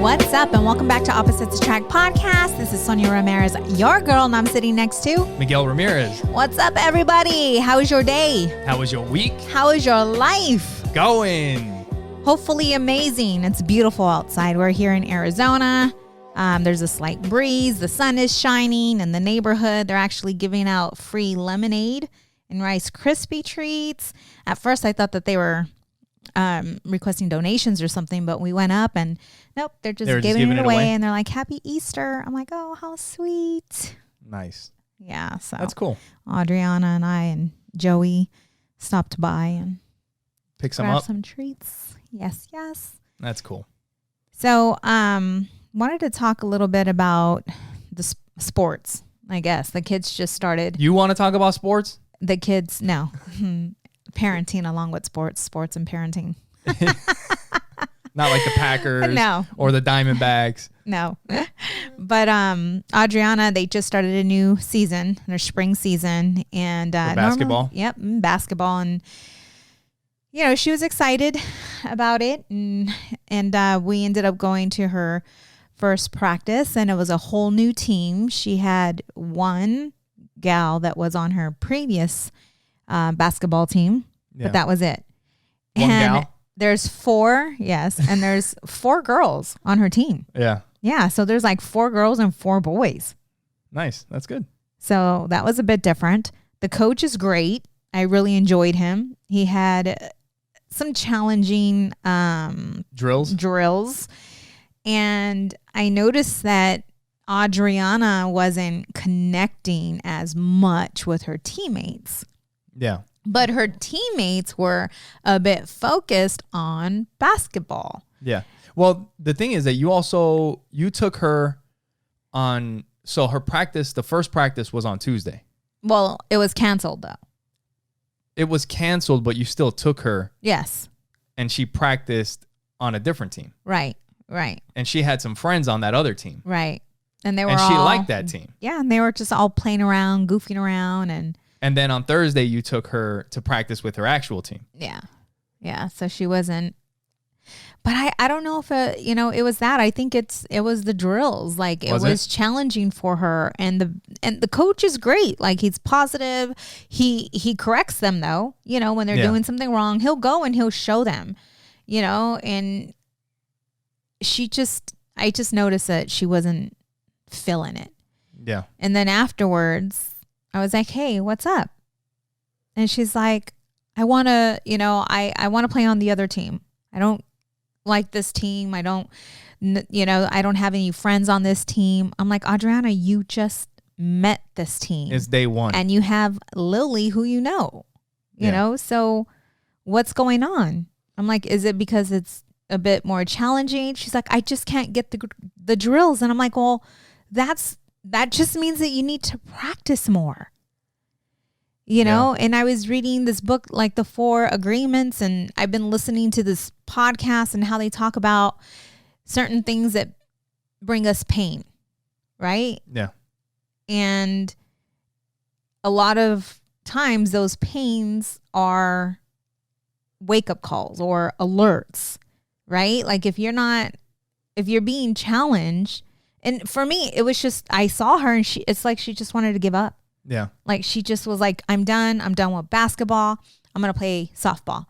What's up, and welcome back to Opposites Attract Podcast. This is Sonja Ramirez, your girl, and I'm sitting next to Miguel Ramirez. What's up, everybody? How was your day? How was your week? How is your life? Going. Hopefully amazing. It's beautiful outside. We're here in Arizona. There's a slight breeze. The sun is shining in the neighborhood. They're actually giving out free lemonade and Rice Krispie treats. At first, I thought that they were requesting donations or something, but we went up and nope, they're just giving it away, and they're like, Happy Easter. I'm like, oh, how sweet. Nice. Yeah, so that's cool. Adriana and I and Joey stopped by and pick some up, some treats. Yes. That's cool. So wanted to talk a little bit about the sports. I guess the kids just started. You want to talk about sports? The kids, no. Parenting along with sports and parenting. Not like the Packers no. or the Diamondbacks. No. But Adriana, they just started a new season, their spring season. And basketball? Yep, basketball. And, you know, she was excited about it. And we ended up going to her first practice, and it was a whole new team. She had one gal that was on her previous basketball team, but that was it. One gal? There's four, yes, and there's 4 girls on her team. Yeah, so there's like 4 girls and 4 boys. Nice, that's good. So that was a bit different. The coach is great. I really enjoyed him. He had some challenging drills, and I noticed that Adriana wasn't connecting as much with her teammates. Yeah. But her teammates were a bit focused on basketball. Yeah. Well, the thing is that you took her on, so her practice, the first practice was on Tuesday. Well, it was canceled though. It was canceled, but you still took her. Yes. And she practiced on a different team. Right. And she had some friends on that other team. Right. And she liked that team. Yeah, and they were just all playing around, goofing around, and then on Thursday you took her to practice with her actual team. Yeah. So she wasn't. But I don't know if it was that. I think it was the drills. Like it was challenging for her, and the coach is great. Like he's positive. He corrects them though. You know, when they're doing something wrong, he'll go and he'll show them. You know, and I just noticed that she wasn't feeling it. Yeah. And then afterwards, I was like, "Hey, what's up?" And she's like, "I want to, I want to play on the other team. I don't like this team. I don't have any friends on this team." I'm like, "Adriana, you just met this team. It's day one. And you have Lily, who you know. So what's going on?" I'm like, "Is it because it's a bit more challenging?" She's like, "I just can't get the drills." And I'm like, "Well, that just means that you need to practice more." And I was reading this book, like the 4 Agreements, and I've been listening to this podcast and how they talk about certain things that bring us pain, right? Yeah. And a lot of times those pains are wake-up calls or alerts, right? Like if you're being challenged, and for me, it was just, I saw her and it's like she just wanted to give up. Yeah. Like she just was like, I'm done with basketball. I'm going to play softball.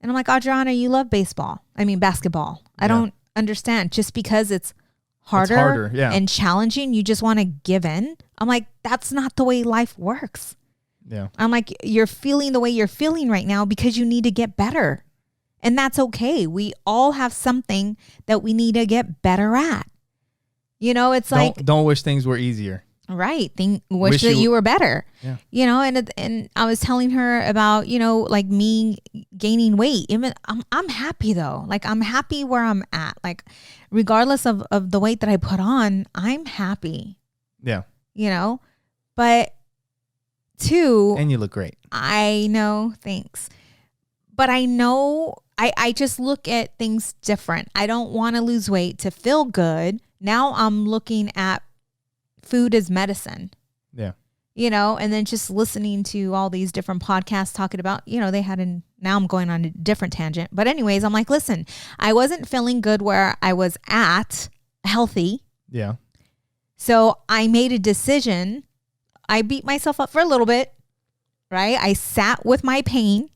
And I'm like, Adriana, you love basketball. I don't understand. Just because it's harder and challenging, you just want to give in. I'm like, that's not the way life works. Yeah. I'm like, you're feeling the way you're feeling right now because you need to get better. And that's okay. We all have something that we need to get better at. It's like, don't wish things were easier. Right. Wish that you were better. Yeah. And I was telling her about, like me gaining weight. Even I'm happy though. Like I'm happy where I'm at. Like regardless of the weight that I put on, I'm happy. Yeah. But too. And you look great. I know. Thanks. But I know I just look at things different. I don't want to lose weight to feel good. Now I'm looking at food as medicine. Yeah. you know, and then just listening to all these different podcasts talking about, you know, now I'm going on a different tangent. But anyways, I'm like, listen, I wasn't feeling good where I was at healthy. Yeah. So I made a decision. I beat myself up for a little bit, right? I sat with my pain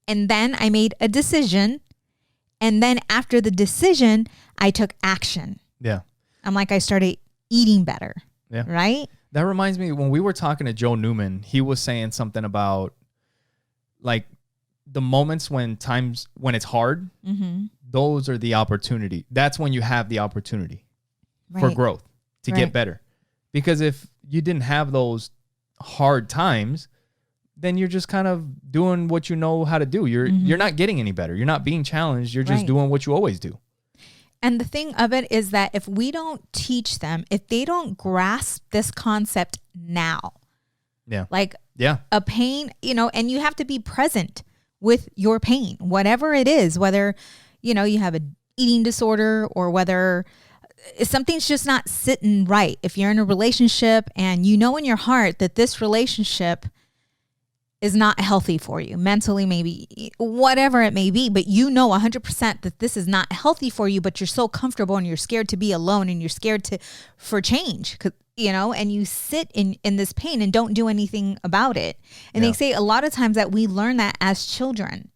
and then I made a decision. And then after the decision, I took action. Yeah. I'm like, I started eating better. Yeah. Right? That reminds me, when we were talking to Joe Newman, he was saying something about like the moments when it's hard, those are the opportunity. That's when you have the opportunity for growth to get better. Because if you didn't have those hard times, then you're just kind of doing what you know how to do. You're not getting any better. You're not being challenged. You're just doing what you always do. And the thing of it is that if we don't teach them, if they don't grasp this concept now, like a pain, you know, and you have to be present with your pain, whatever it is, whether, you know, you have an eating disorder or whether something's just not sitting right. If you're in a relationship and you know in your heart that this relationship is not healthy for you mentally, maybe whatever it may be, but you know 100% that this is not healthy for you, but you're so comfortable and you're scared to be alone and you're scared for change, you know, and you sit in this pain and don't do anything about it. And they say a lot of times that we learn that as children,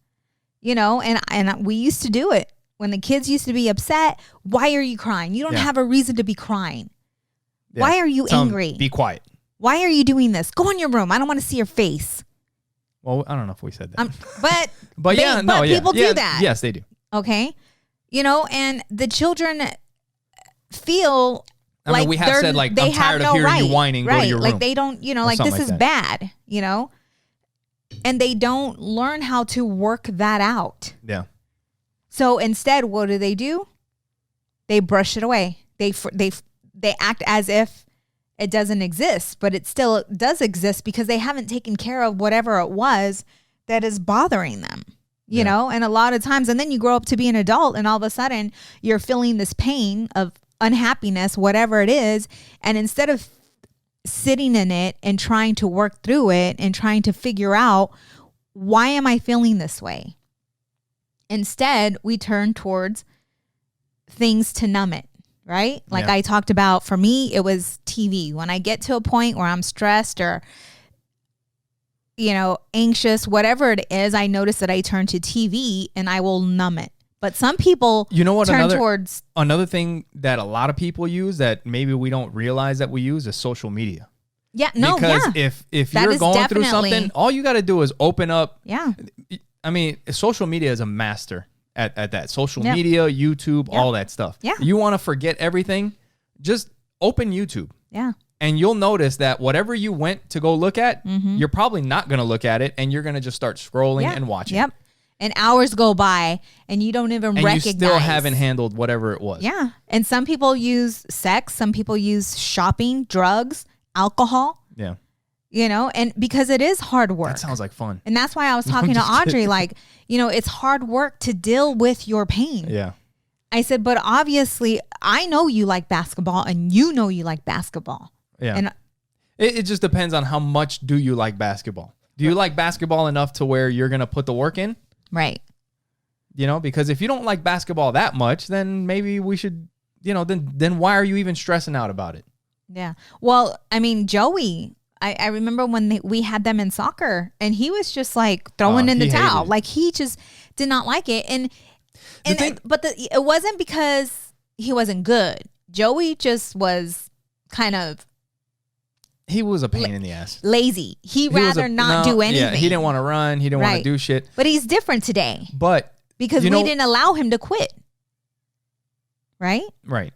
you know, and we used to do it when the kids used to be upset. Why are you crying? You don't have a reason to be crying. Why are you angry? Be quiet. Why are you doing this? Go in your room. I don't want to see your face. Well, I don't know if we said that. But people do that. Yes, they do. Okay. You know, and the children feel like we have said, like, I'm tired of hearing you whining, go to your room. Like they don't, you know, like this is bad, you know, and they don't learn how to work that out. Yeah. So instead, what do? They brush it away. They act as if it doesn't exist, but it still does exist because they haven't taken care of whatever it was that is bothering them, you know? And a lot of times, and then you grow up to be an adult and all of a sudden you're feeling this pain of unhappiness, whatever it is. And instead of sitting in it and trying to work through it and trying to figure out, why am I feeling this way? Instead, we turn towards things to numb it. Right? Like I talked about, for me, it was TV. When I get to a point where I'm stressed or, you know, anxious, whatever it is, I notice that I turn to TV and I will numb it. But some people, you know what, turn towards another thing that a lot of people use that maybe we don't realize that we use is social media. Yeah, no, because if you're going through something, all you got to do is open up. Yeah. I mean, social media is a master at that. Social media, YouTube, all that stuff. Yeah. You want to forget everything, just open YouTube. Yeah. And you'll notice that whatever you went to go look at, you're probably not going to look at it, and you're going to just start scrolling and watching. Yep. And hours go by and you don't even recognize. And you still haven't handled whatever it was. Yeah. And some people use sex. Some people use shopping, drugs, alcohol. Yeah. You know, and because it is hard work. That sounds like fun. And that's why I was talking to Audrey, like, you know, it's hard work to deal with your pain. Yeah. I said, but obviously I know you like basketball and you know you like basketball. Yeah. And it just depends on how much do you like basketball. Do you like basketball enough to where you're going to put the work in? Right. You know, because if you don't like basketball that much, then maybe we should, you know, then why are you even stressing out about it? Yeah. Well, I mean, Joey, I remember when we had them in soccer and he was just like throwing in the towel. Like he just did not like it. It wasn't because he wasn't good. Joey just was kind of. He was a pain in the ass. Lazy. He'd rather not do anything. Yeah, he didn't want to run. He didn't want to do shit. But he's different today. Because we didn't allow him to quit. Right? Right.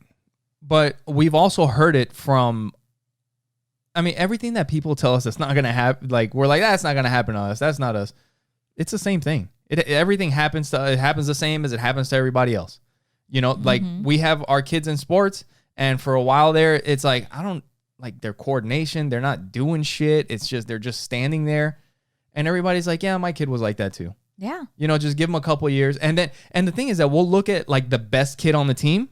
But we've also heard it from, I mean, everything that people tell us that's not going to happen, like, we're like, that's not going to happen to us. That's not us. It's the same thing. Everything happens the same as it happens to everybody else. You know, like we have our kids in sports, and for a while there, it's like, I don't like their coordination. They're not doing shit. It's just, they're just standing there. And everybody's like, yeah, my kid was like that too. Yeah. You know, just give them a couple years. And the thing is that we'll look at like the best kid on the team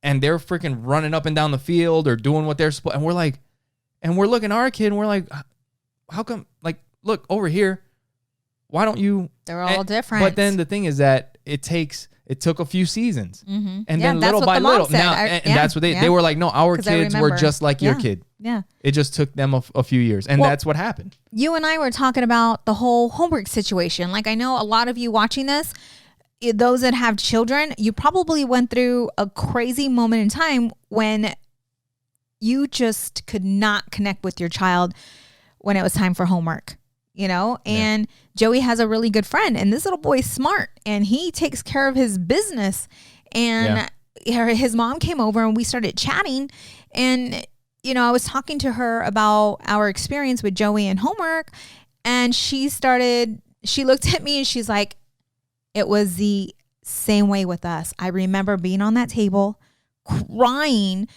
and they're freaking running up and down the field or doing what they're supposed, and we're like, And we're looking at our kid and we're like, how come, like, look over here. Why don't you? They're all different. But then the thing is that it took a few seasons. Mm-hmm. And then little by little. Now, and that's what they were like, no, our kids were just like your kid. Yeah. It just took them a few years. And that's what happened. You and I were talking about the whole homework situation. Like, I know a lot of you watching this, those that have children, you probably went through a crazy moment in time when you just could not connect with your child when it was time for homework, you know? And Joey has a really good friend, and this little boy's smart, and he takes care of his business. And his mom came over and we started chatting, and you know, I was talking to her about our experience with Joey and homework, and she looked at me and she's like, it was the same way with us. I remember being on that table crying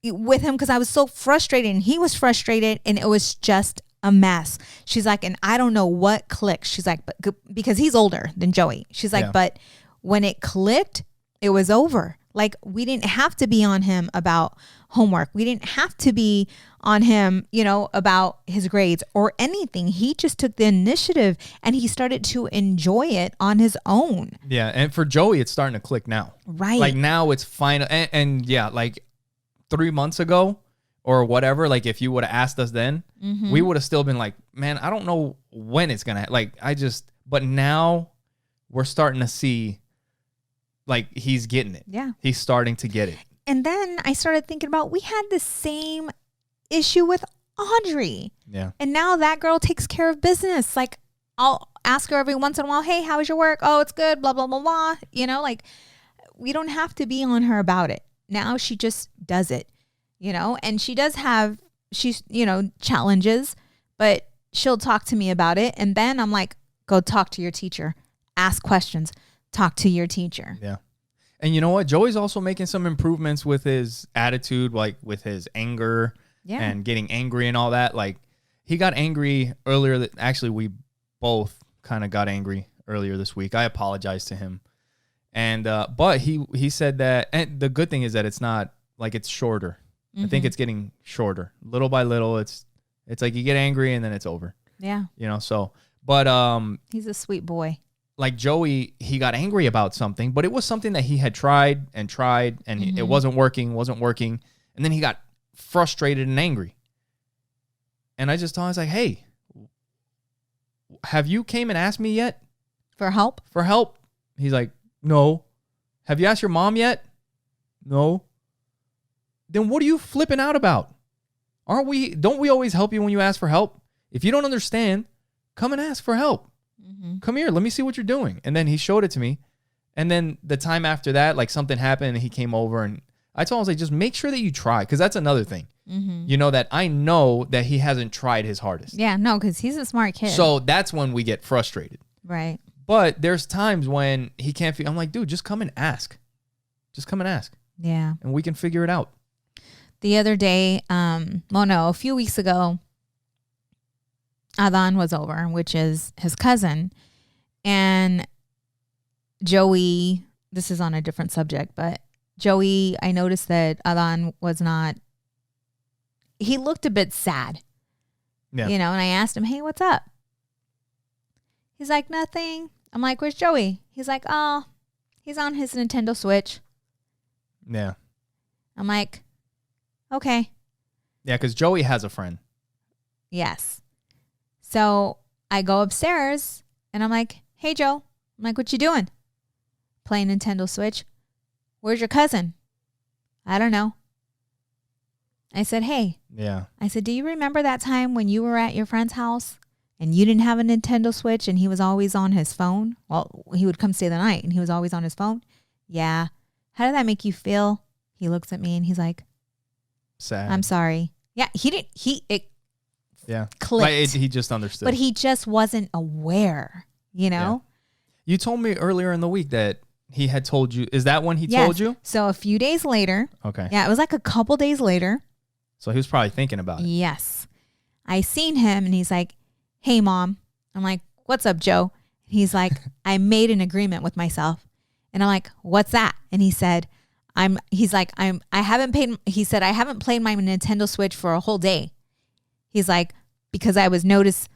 with him because I was so frustrated and he was frustrated, and it was just a mess. She's like, and I don't know what clicked. She's like, but because he's older than Joey. She's like, but when it clicked, it was over. Like, we didn't have to be on him about homework. We didn't have to be on him, you know, about his grades or anything. He just took the initiative and he started to enjoy it on his own. Yeah. And for Joey, it's starting to click now. Right. Like, now it's final. And yeah, like 3 months ago or whatever, like if you would have asked us then, we would have still been like, man, I don't know when it's going to, but now we're starting to see, like, he's getting it. Yeah. He's starting to get it. And then I started thinking about, we had the same issue with Audrey. Yeah. And now that girl takes care of business. Like, I'll ask her every once in a while, hey, how was your work? Oh, it's good, blah, blah, blah, blah. You know, like, we don't have to be on her about it. Now she just does it, you know, and she does have, you know, challenges, but she'll talk to me about it. And then I'm like, go talk to your teacher, ask questions. Talk to your teacher. Yeah. And you know what? Joey's also making some improvements with his attitude, like with his anger and getting angry and all that. Like, he got angry earlier. Actually, we both kind of got angry earlier this week. I apologized to him. And, but he said that, and the good thing is that it's not like it's shorter. I think it's getting shorter little by little. It's like you get angry and then it's over. Yeah. You know, so, but, he's a sweet boy. Like Joey, he got angry about something, but it was something that he had tried, and it wasn't working. And then he got frustrated and angry. And I just told him, I was like, hey, have you came and asked me yet? For help? He's like, no. Have you asked your mom yet? No. Then what are you flipping out about? Don't we always help you when you ask for help? If you don't understand, come and ask for help. Come here, let me see what you're doing. And then he showed it to me. And then the time after that, like, something happened and he came over, and I told him, I was like, just make sure that you try. Because that's another thing. You know, that I know that he hasn't tried his hardest. Yeah, no, because he's a smart kid. So that's when we get frustrated. Right. But there's times when he can't feel, I'm like, dude, just come and ask. Yeah. And we can figure it out. The other day, a few weeks ago, Adhan was over, which is his cousin, and Joey, this is on a different subject, but Joey, I noticed that Adhan he looked a bit sad, you know, and I asked him, hey, what's up? He's like, nothing. I'm like, where's Joey? He's like, oh, he's on his Nintendo Switch. Yeah. I'm like, okay. Yeah, because Joey has a friend. Yes. So I go upstairs and I'm like, hey, Joe. I'm like, what you doing? Playing Nintendo Switch. Where's your cousin? I don't know. I said, hey. Yeah. I said, do you remember that time when you were at your friend's house and you didn't have a Nintendo Switch and he was always on his phone? Well, he would come stay the night and he was always on his phone. Yeah. How did that make you feel? He looks at me and he's like, sad. I'm sorry. Yeah. Yeah. Clicked. He just understood. But he just wasn't aware, you know? Yeah. You told me earlier in the week that he had told you. Is that when he told you? So a few days later. Okay. Yeah, it was like a couple days later. So he was probably thinking about it. Yes. I seen him and he's like, hey, Mom. I'm like, what's up, Joe? He's like, I made an agreement with myself. And I'm like, what's that? And he said, I haven't played my Nintendo Switch for a whole day. He's like, because I noticed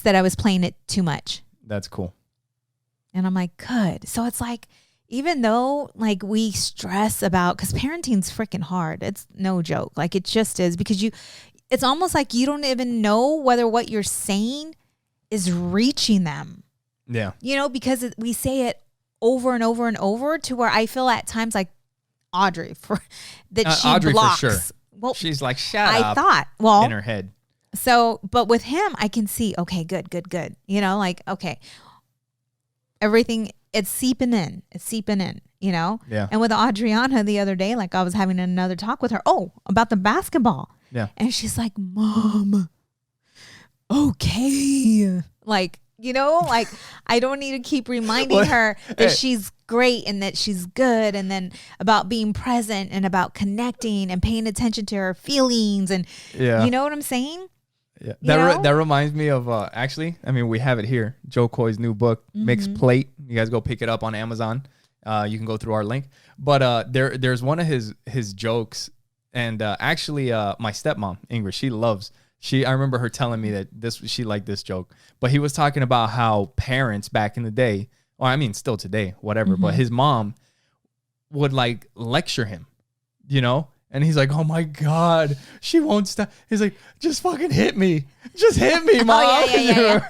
that I was playing it too much. That's cool. And I'm like, good. So it's like, even though like we stress about, because parenting's freaking hard. It's no joke. Like it just is, because it's almost like you don't even know whether what you're saying is reaching them. Yeah. You know, because we say it over and over and over to where I feel at times like Audrey she Audrey blocks. for sure. Well, she's like, shut up. I thought, well, in her head. So, but with him, I can see, okay, good. You know, like, okay, everything, it's seeping in, you know? Yeah. And with Adriana the other day, like I was having another talk with her, about the basketball. Yeah. And she's like, Mom, okay. Like, you know, like I don't need to keep reminding her that she's great and that she's good, and then about being present and about connecting and paying attention to her feelings, and you know what I'm saying? Yeah. That reminds me of actually, I mean, we have it here. Joe Coy's new book, Mixed Plate. You guys go pick it up on Amazon. You can go through our link. But there's one of his jokes, and actually my stepmom, Ingrid, I remember her telling me that she liked this joke. But he was talking about how parents back in the day, or I mean still today, whatever, but his mom would like lecture him, you know? And he's like, oh my God, she won't stop. He's like, just fucking hit me. Just hit me, Mom. Yeah.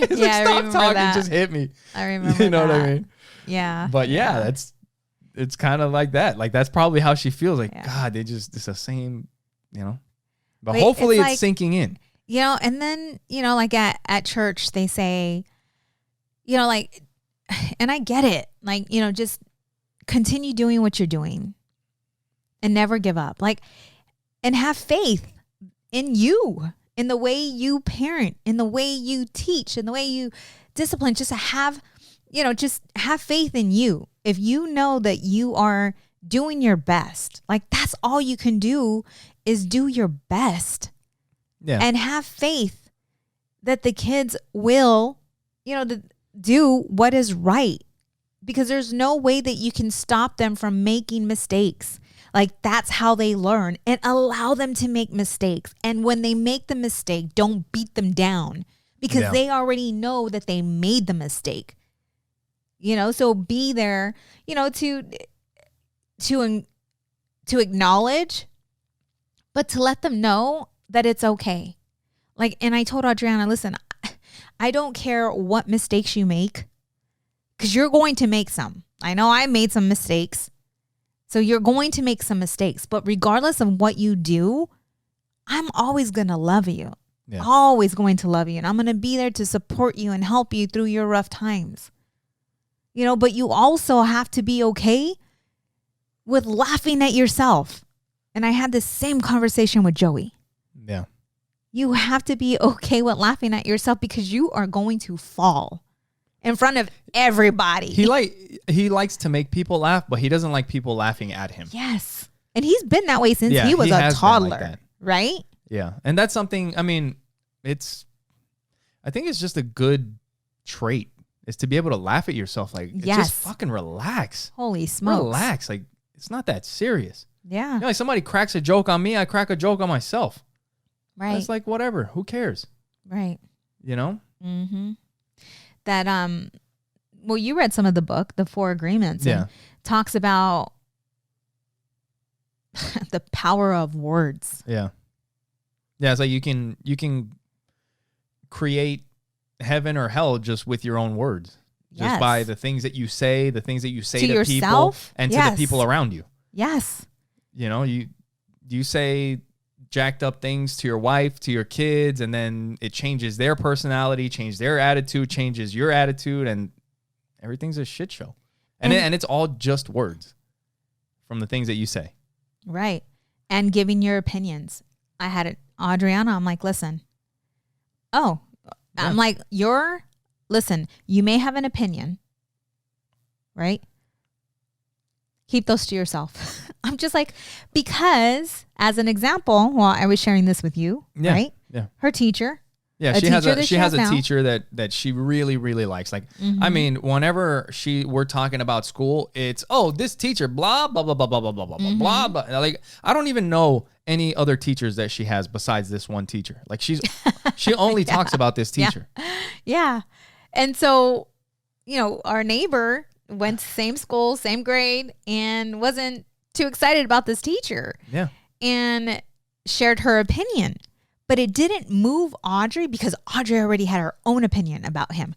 He's like, stop talking, just hit me. I remember You know that. what I mean? Yeah. But it's kind of like that. Like that's probably how she feels. Like, God, it's the same, you know? But hopefully it's sinking in. You know, and then, you know, like at church, they say, you know, like, and I get it. Like, you know, just continue doing what you're doing and never give up. Like, and have faith in you, in the way you parent, in the way you teach, in the way you discipline. Just to have, you know, just have faith in you. If you know that you are doing your best, like that's all you can do is do your best. Yeah. And have faith that the kids will, you know, do what is right, because there's no way that you can stop them from making mistakes. Like that's how they learn, and allow them to make mistakes. And when they make the mistake, don't beat them down, because they already know that they made the mistake. You know, so be there, you know, to acknowledge, but to let them know that it's okay. Like, and I told Adriana, listen, I don't care what mistakes you make, because you're going to make some. I know I made some mistakes. So you're going to make some mistakes, but regardless of what you do, I'm always going to love you. Yeah. Always going to love you. And I'm going to be there to support you and help you through your rough times. You know, but you also have to be okay with laughing at yourself. And I had the same conversation with Joey. Yeah. You have to be okay with laughing at yourself, because you are going to fall in front of everybody. He likes to make people laugh, but he doesn't like people laughing at him. Yes. And he's been that way since he was a toddler, right? Yeah. And that's something, I mean, I think it's just a good trait, is to be able to laugh at yourself. Like, just fucking relax. Holy smokes. Relax. Like, it's not that serious. Yeah. You know, like somebody cracks a joke on me, I crack a joke on myself. Right. It's like, whatever. Who cares? Right. You know? Mm-hmm. That, well, you read some of the book, The 4 Agreements, and talks about the power of words. Yeah. Yeah. It's like you can create heaven or hell just with your own words. Just by the things that you say, the things that you say to yourself, people and to the people around you. Yes. You know, you say jacked up things to your wife, to your kids, and then it changes their personality, changes their attitude, changes your attitude, and everything's a shit show. And it's all just words from the things that you say. Right. And giving your opinions. I had it, Adriana, I'm like, listen. I'm like, listen, you may have an opinion, right? Keep those to yourself. I'm just like, because as an example, well, I was sharing this with you, right? Yeah. Her teacher. Yeah, she has a teacher that she really, really likes. Like, I mean, whenever we're talking about school, it's, this teacher, blah, blah, blah, blah, blah, blah, blah, blah, blah, blah. Like, I don't even know any other teachers that she has besides this one teacher. Like she only talks about this teacher. Yeah. And so, our neighbor went to same school, same grade, and wasn't too excited about this teacher. Yeah. And shared her opinion. But it didn't move Audrey because Audrey already had her own opinion about him.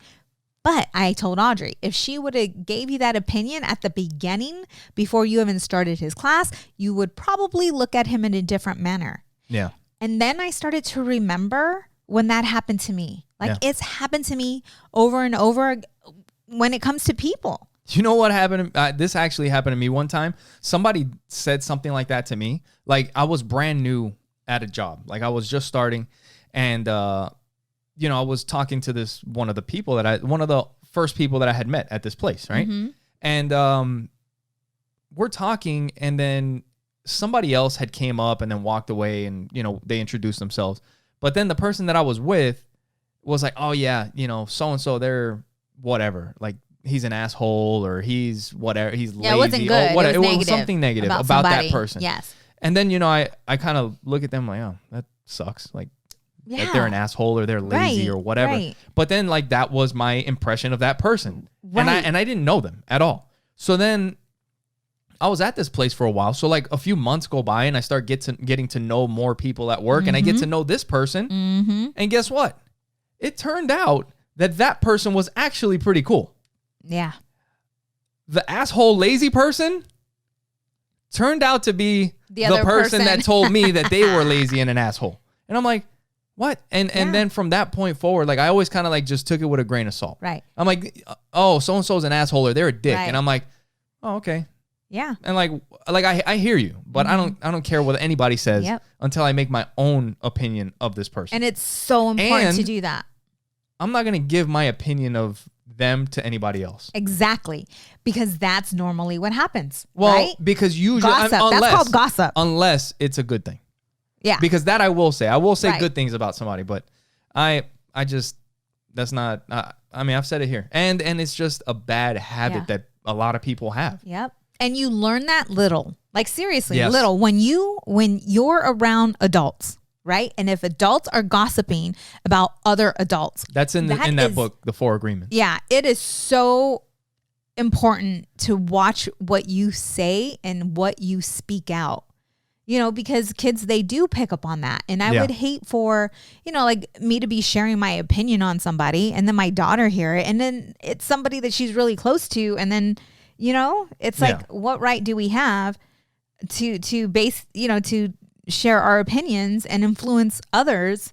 But I told Audrey, if she would have gave you that opinion at the beginning before you even started his class, you would probably look at him in a different manner. Yeah. And then I started to remember when that happened to me. Like it's happened to me over and over when it comes to people. You know what happened? This actually happened to me one time. Somebody said something like that to me. Like I was brand new at a job. Like I was just starting, and I was talking to one of the first people that I had met at this place, right? Mm-hmm. And we're talking, and then somebody else had came up and then walked away, and they introduced themselves. But then the person that I was with was like, "Oh yeah, so and so, they're whatever, like he's an asshole or he's whatever, he's lazy." It wasn't good. It was something negative about that person. Yes. And then, I kind of look at them like, oh, that sucks. Like, that they're an asshole or they're lazy or whatever. Right. But then, like, that was my impression of that person. Right. And I didn't know them at all. So then I was at this place for a while. So, like, a few months go by and I start getting to know more people at work. Mm-hmm. And I get to know this person. Mm-hmm. And guess what? It turned out that person was actually pretty cool. Yeah. The asshole lazy person turned out to be the person that told me that they were lazy and an asshole. And I'm like, what? And then from that point forward, like I always kind of like just took it with a grain of salt. Right. I'm like, oh, so-and-so's an asshole or they're a dick. Right. And I'm like, oh, okay. Yeah. And like I hear you, but I don't care what anybody says until I make my own opinion of this person. And it's so important to do that. I'm not going to give my opinion of them to anybody else. Exactly. Because that's normally what happens. Well, right? because usually gossip. That's called gossip. Unless it's a good thing. Yeah. Because that I will say. I will say good things about somebody, but I just that's not I've said it here. And it's just a bad habit that a lot of people have. Yep. And you learn that little. Like seriously, little when you're around adults. Right. And if adults are gossiping about other adults. That's in that book, The 4 Agreements. Yeah. It is so important to watch what you say and what you speak out, because kids, they do pick up on that. And I would hate for, like me to be sharing my opinion on somebody and then my daughter hear it. And then it's somebody that she's really close to. And then, it's like, what right do we have to base, to share our opinions and influence others?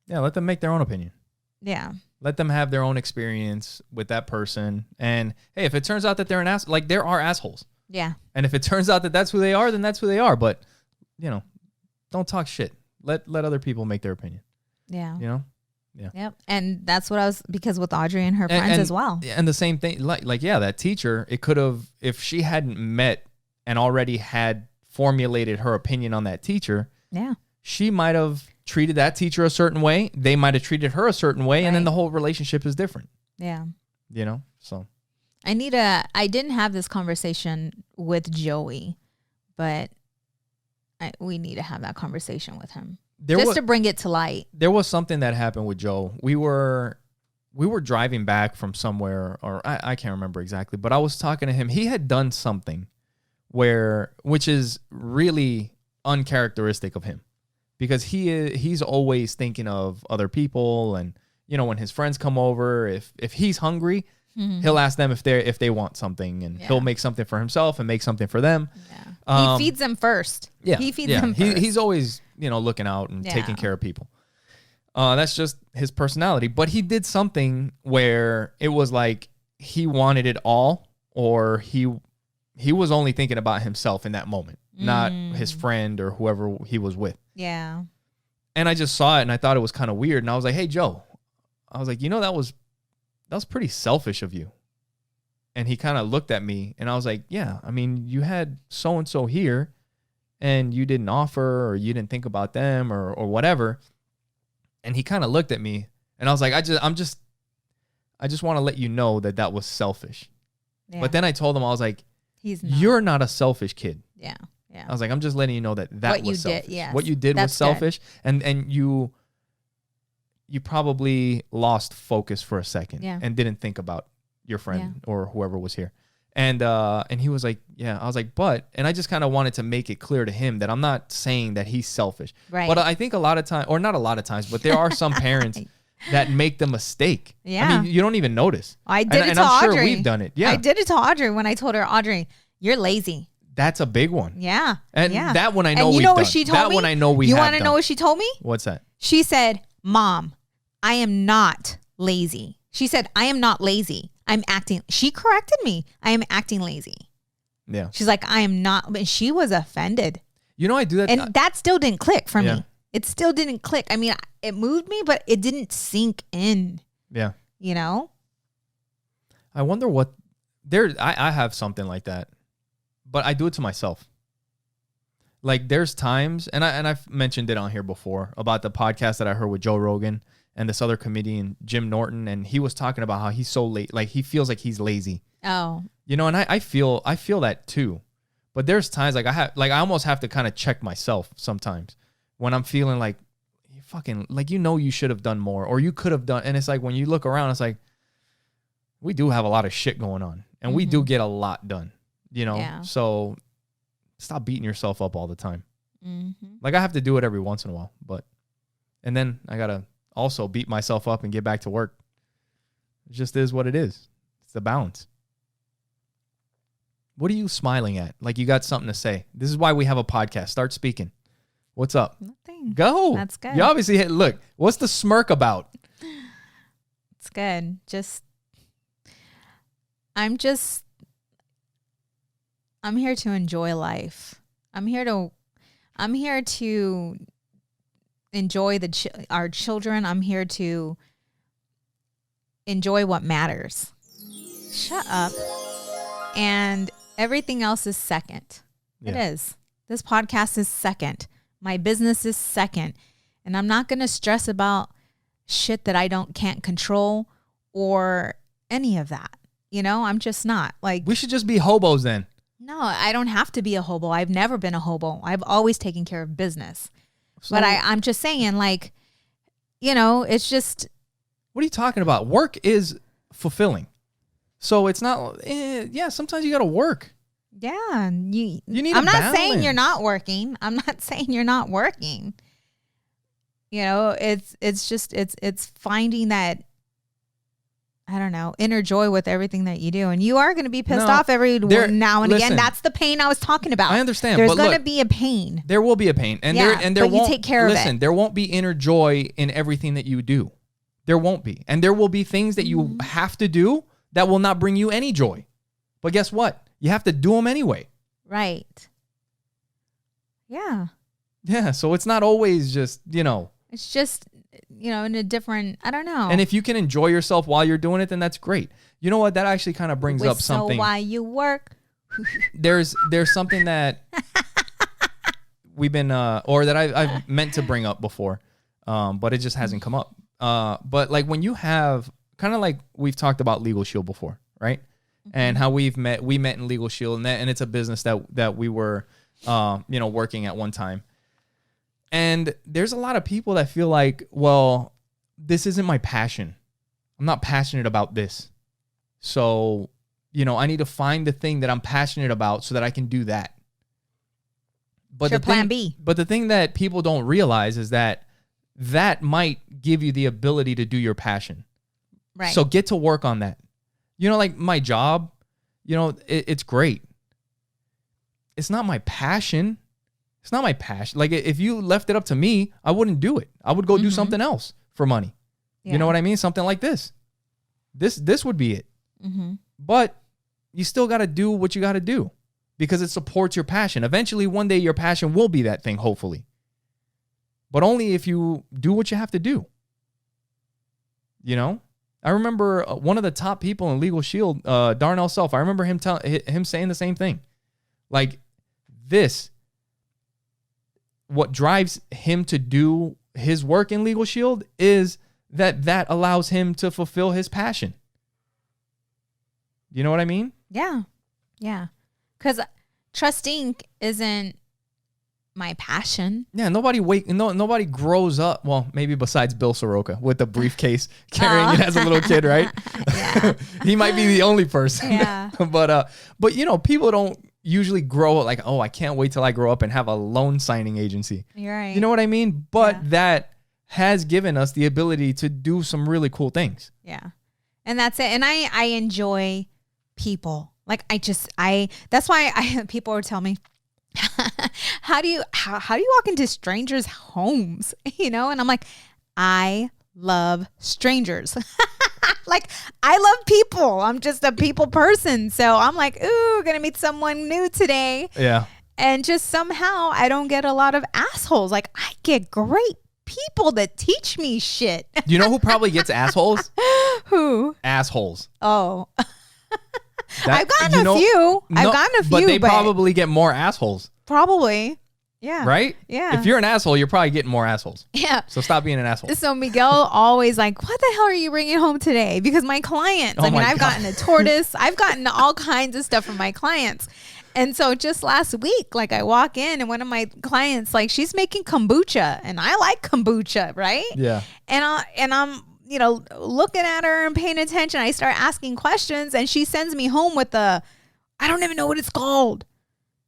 Yeah, let them make their own opinion. Yeah. Let them have their own experience with that person. And hey, if it turns out that they're an ass, like there are assholes. Yeah. And if it turns out that that's who they are, then that's who they are. But, don't talk shit. Let other people make their opinion. Yeah. Yeah. Yep. And that's what because with Audrey and her friends as well. And the same thing, like that teacher, it could have, if she hadn't met and already had formulated her opinion on that teacher, she might have treated that teacher a certain way. They might have treated her a certain way, and then the whole relationship is different. Yeah. So I didn't have this conversation with Joey, but we need to have that conversation with him to bring it to light. There was something that happened with Joe. We were driving back from somewhere, or I can't remember exactly, but I was talking to him. He had done something which is really uncharacteristic of him, because he's always thinking of other people, and when his friends come over, if he's hungry, he'll ask them if they want something, and he'll make something for himself and make something for them. He feeds them first. He feeds them first. He's always looking out and taking care of people. That's just his personality. But he did something where it was like he wanted it all, or he was only thinking about himself in that moment, not his friend or whoever he was with. Yeah. And I just saw it and I thought it was kind of weird. And I was like, hey, Joe, I was like, that was pretty selfish of you. And he kind of looked at me and I was like, yeah, I mean, you had so-and-so here and you didn't offer, or you didn't think about them or whatever. And he kind of looked at me and I was like, I just want to let you know that was selfish. Yeah. But then I told him, I was like, you're not a selfish kid. Yeah. I was like, I'm just letting you know that what was you selfish. did, yes. What you did was That's selfish, and you probably lost focus for a second and didn't think about your friend or whoever was here. And he was like, yeah. I was like, and I just kind of wanted to make it clear to him that I'm not saying that he's selfish. Right. But I think a lot of times, or not a lot of times, but there are some parents that make the mistake. Yeah. I mean, you don't even notice. I did it to I'm Audrey. sure we've done it. Yeah. I did it to Audrey when I told her, Audrey, you're lazy. That's a big one. Yeah. And that one I know and you we've know done. what she told that me? one I know we You have want to done. know what she told me? What's that? She said, Mom, I am not lazy. She said, I am not lazy. I'm acting. She corrected me. I am acting lazy. Yeah. She's like, I am not. But she was offended. You know, I do that. And that still didn't click for Yeah. me. It still didn't click. I mean, it moved me, but it didn't sink in. Yeah. You know? I wonder what I have something like that, but I do it to myself. Like there's times, and I've mentioned it on here before about the podcast that I heard with Joe Rogan and this other comedian, Jim Norton, and he was talking about how he's so late, like he feels like he's lazy. Oh. You know, and I feel that too. But there's times like I almost have to kind of check myself sometimes when I'm feeling like you fucking like you should have done more or you could have done, and it's like when you look around, it's like we do have a lot of shit going on and we do get a lot done, you know? Yeah. So stop beating yourself up all the time. Mm-hmm. Like I have to do it every once in a while, and then I got to also beat myself up and get back to work. It just is what it is. It's the balance. What are you smiling at? Like you got something to say. This is why we have a podcast. Start speaking. What's up? Nothing. Go. That's good. You obviously look. What's the smirk about? It's good. I'm here to enjoy life. I'm here to enjoy our children. I'm here to enjoy what matters. Shut up. And everything else is second. Yeah. It is. This podcast is second. My business is second. And I'm not going to stress about shit that I can't control or any of that. You know, I'm just not. Like, We should just be hobos then. no, I don't have to be a hobo. I've never been a hobo. I've always taken care of business. So, But I'm just saying, like, you know, it's just, what are you talking about? Work is fulfilling. So it's not, sometimes you got to work. yeah. You need I'm a not saying balance. you're not working. I'm not saying you're not working. You know, it's finding that, I don't know, inner joy with everything that you do. And you are going to be pissed off every now and again. That's the pain I was talking about. I understand. There's but going look, to be a pain. there will be a pain. And there but you won't, take care of it. listen, there won't be inner joy in everything that you do. There won't be. And there will be things that you have to do that will not bring you any joy. But guess what? You have to do them anyway. Right. Yeah. Yeah. So it's not always just, you know. It's just, you know, in a different, I don't know. And if you can enjoy yourself while you're doing it, then that's great. You know what? That actually kind of brings up something. So while you work. There's something that we've been, or that I've meant to bring up before, but it just hasn't come up. But like when you have, kind of like we've talked about Legal Shield before, right? And how we met in Legal Shield, and it's a business that we were, working at one time. And there's a lot of people that feel like, well, this isn't my passion. I'm not passionate about this. So, I need to find the thing that I'm passionate about so that I can do that. But Your plan B. But the thing that people don't realize is that might give you the ability to do your passion. Right. So get to work on that. Like my job, it's great. It's not my passion. It's not my passion. Like if you left it up to me, I wouldn't do it. I would go do something else for money. Yeah. You know what I mean? Something like this. This would be it. Mm-hmm. But you still got to do what you got to do because it supports your passion. Eventually, one day your passion will be that thing, hopefully. But only if you do what you have to do. I remember one of the top people in Legal Shield, Darnell Self. I remember him saying the same thing. Like what drives him to do his work in Legal Shield is that allows him to fulfill his passion. You know what I mean? Yeah. Yeah. Because Trust Inc. isn't my passion. Yeah, nobody grows up. Well, maybe besides Bill Soroka with the briefcase carrying it as a little kid, right? Yeah. He might be the only person. Yeah. But you know, people don't usually grow up like, oh, I can't wait till I grow up and have a loan signing agency. You're right. You know what I mean? But that has given us the ability to do some really cool things. Yeah. And that's it. And I enjoy people. Like that's why people would tell me, how do you walk into strangers' homes? You know? And I'm like, I love strangers. Like, I love people. I'm just a people person. So I'm like, ooh, gonna meet someone new today. Yeah. And just somehow I don't get a lot of assholes. Like, I get great people that teach me shit. Do you know who probably gets assholes? Who? Assholes. Oh. I've gotten a few. But they probably get more assholes. Probably. Yeah. Right? Yeah. If you're an asshole, you're probably getting more assholes. Yeah. So stop being an asshole. So Miguel always like, what the hell are you bringing home today? Because my clients, I've gotten a tortoise. I've gotten all kinds of stuff from my clients. And so just last week, like I walk in and one of my clients, like she's making kombucha and I like kombucha, right? Yeah. And I'm you know, looking at her and paying attention. I start asking questions and she sends me home with I don't even know what it's called.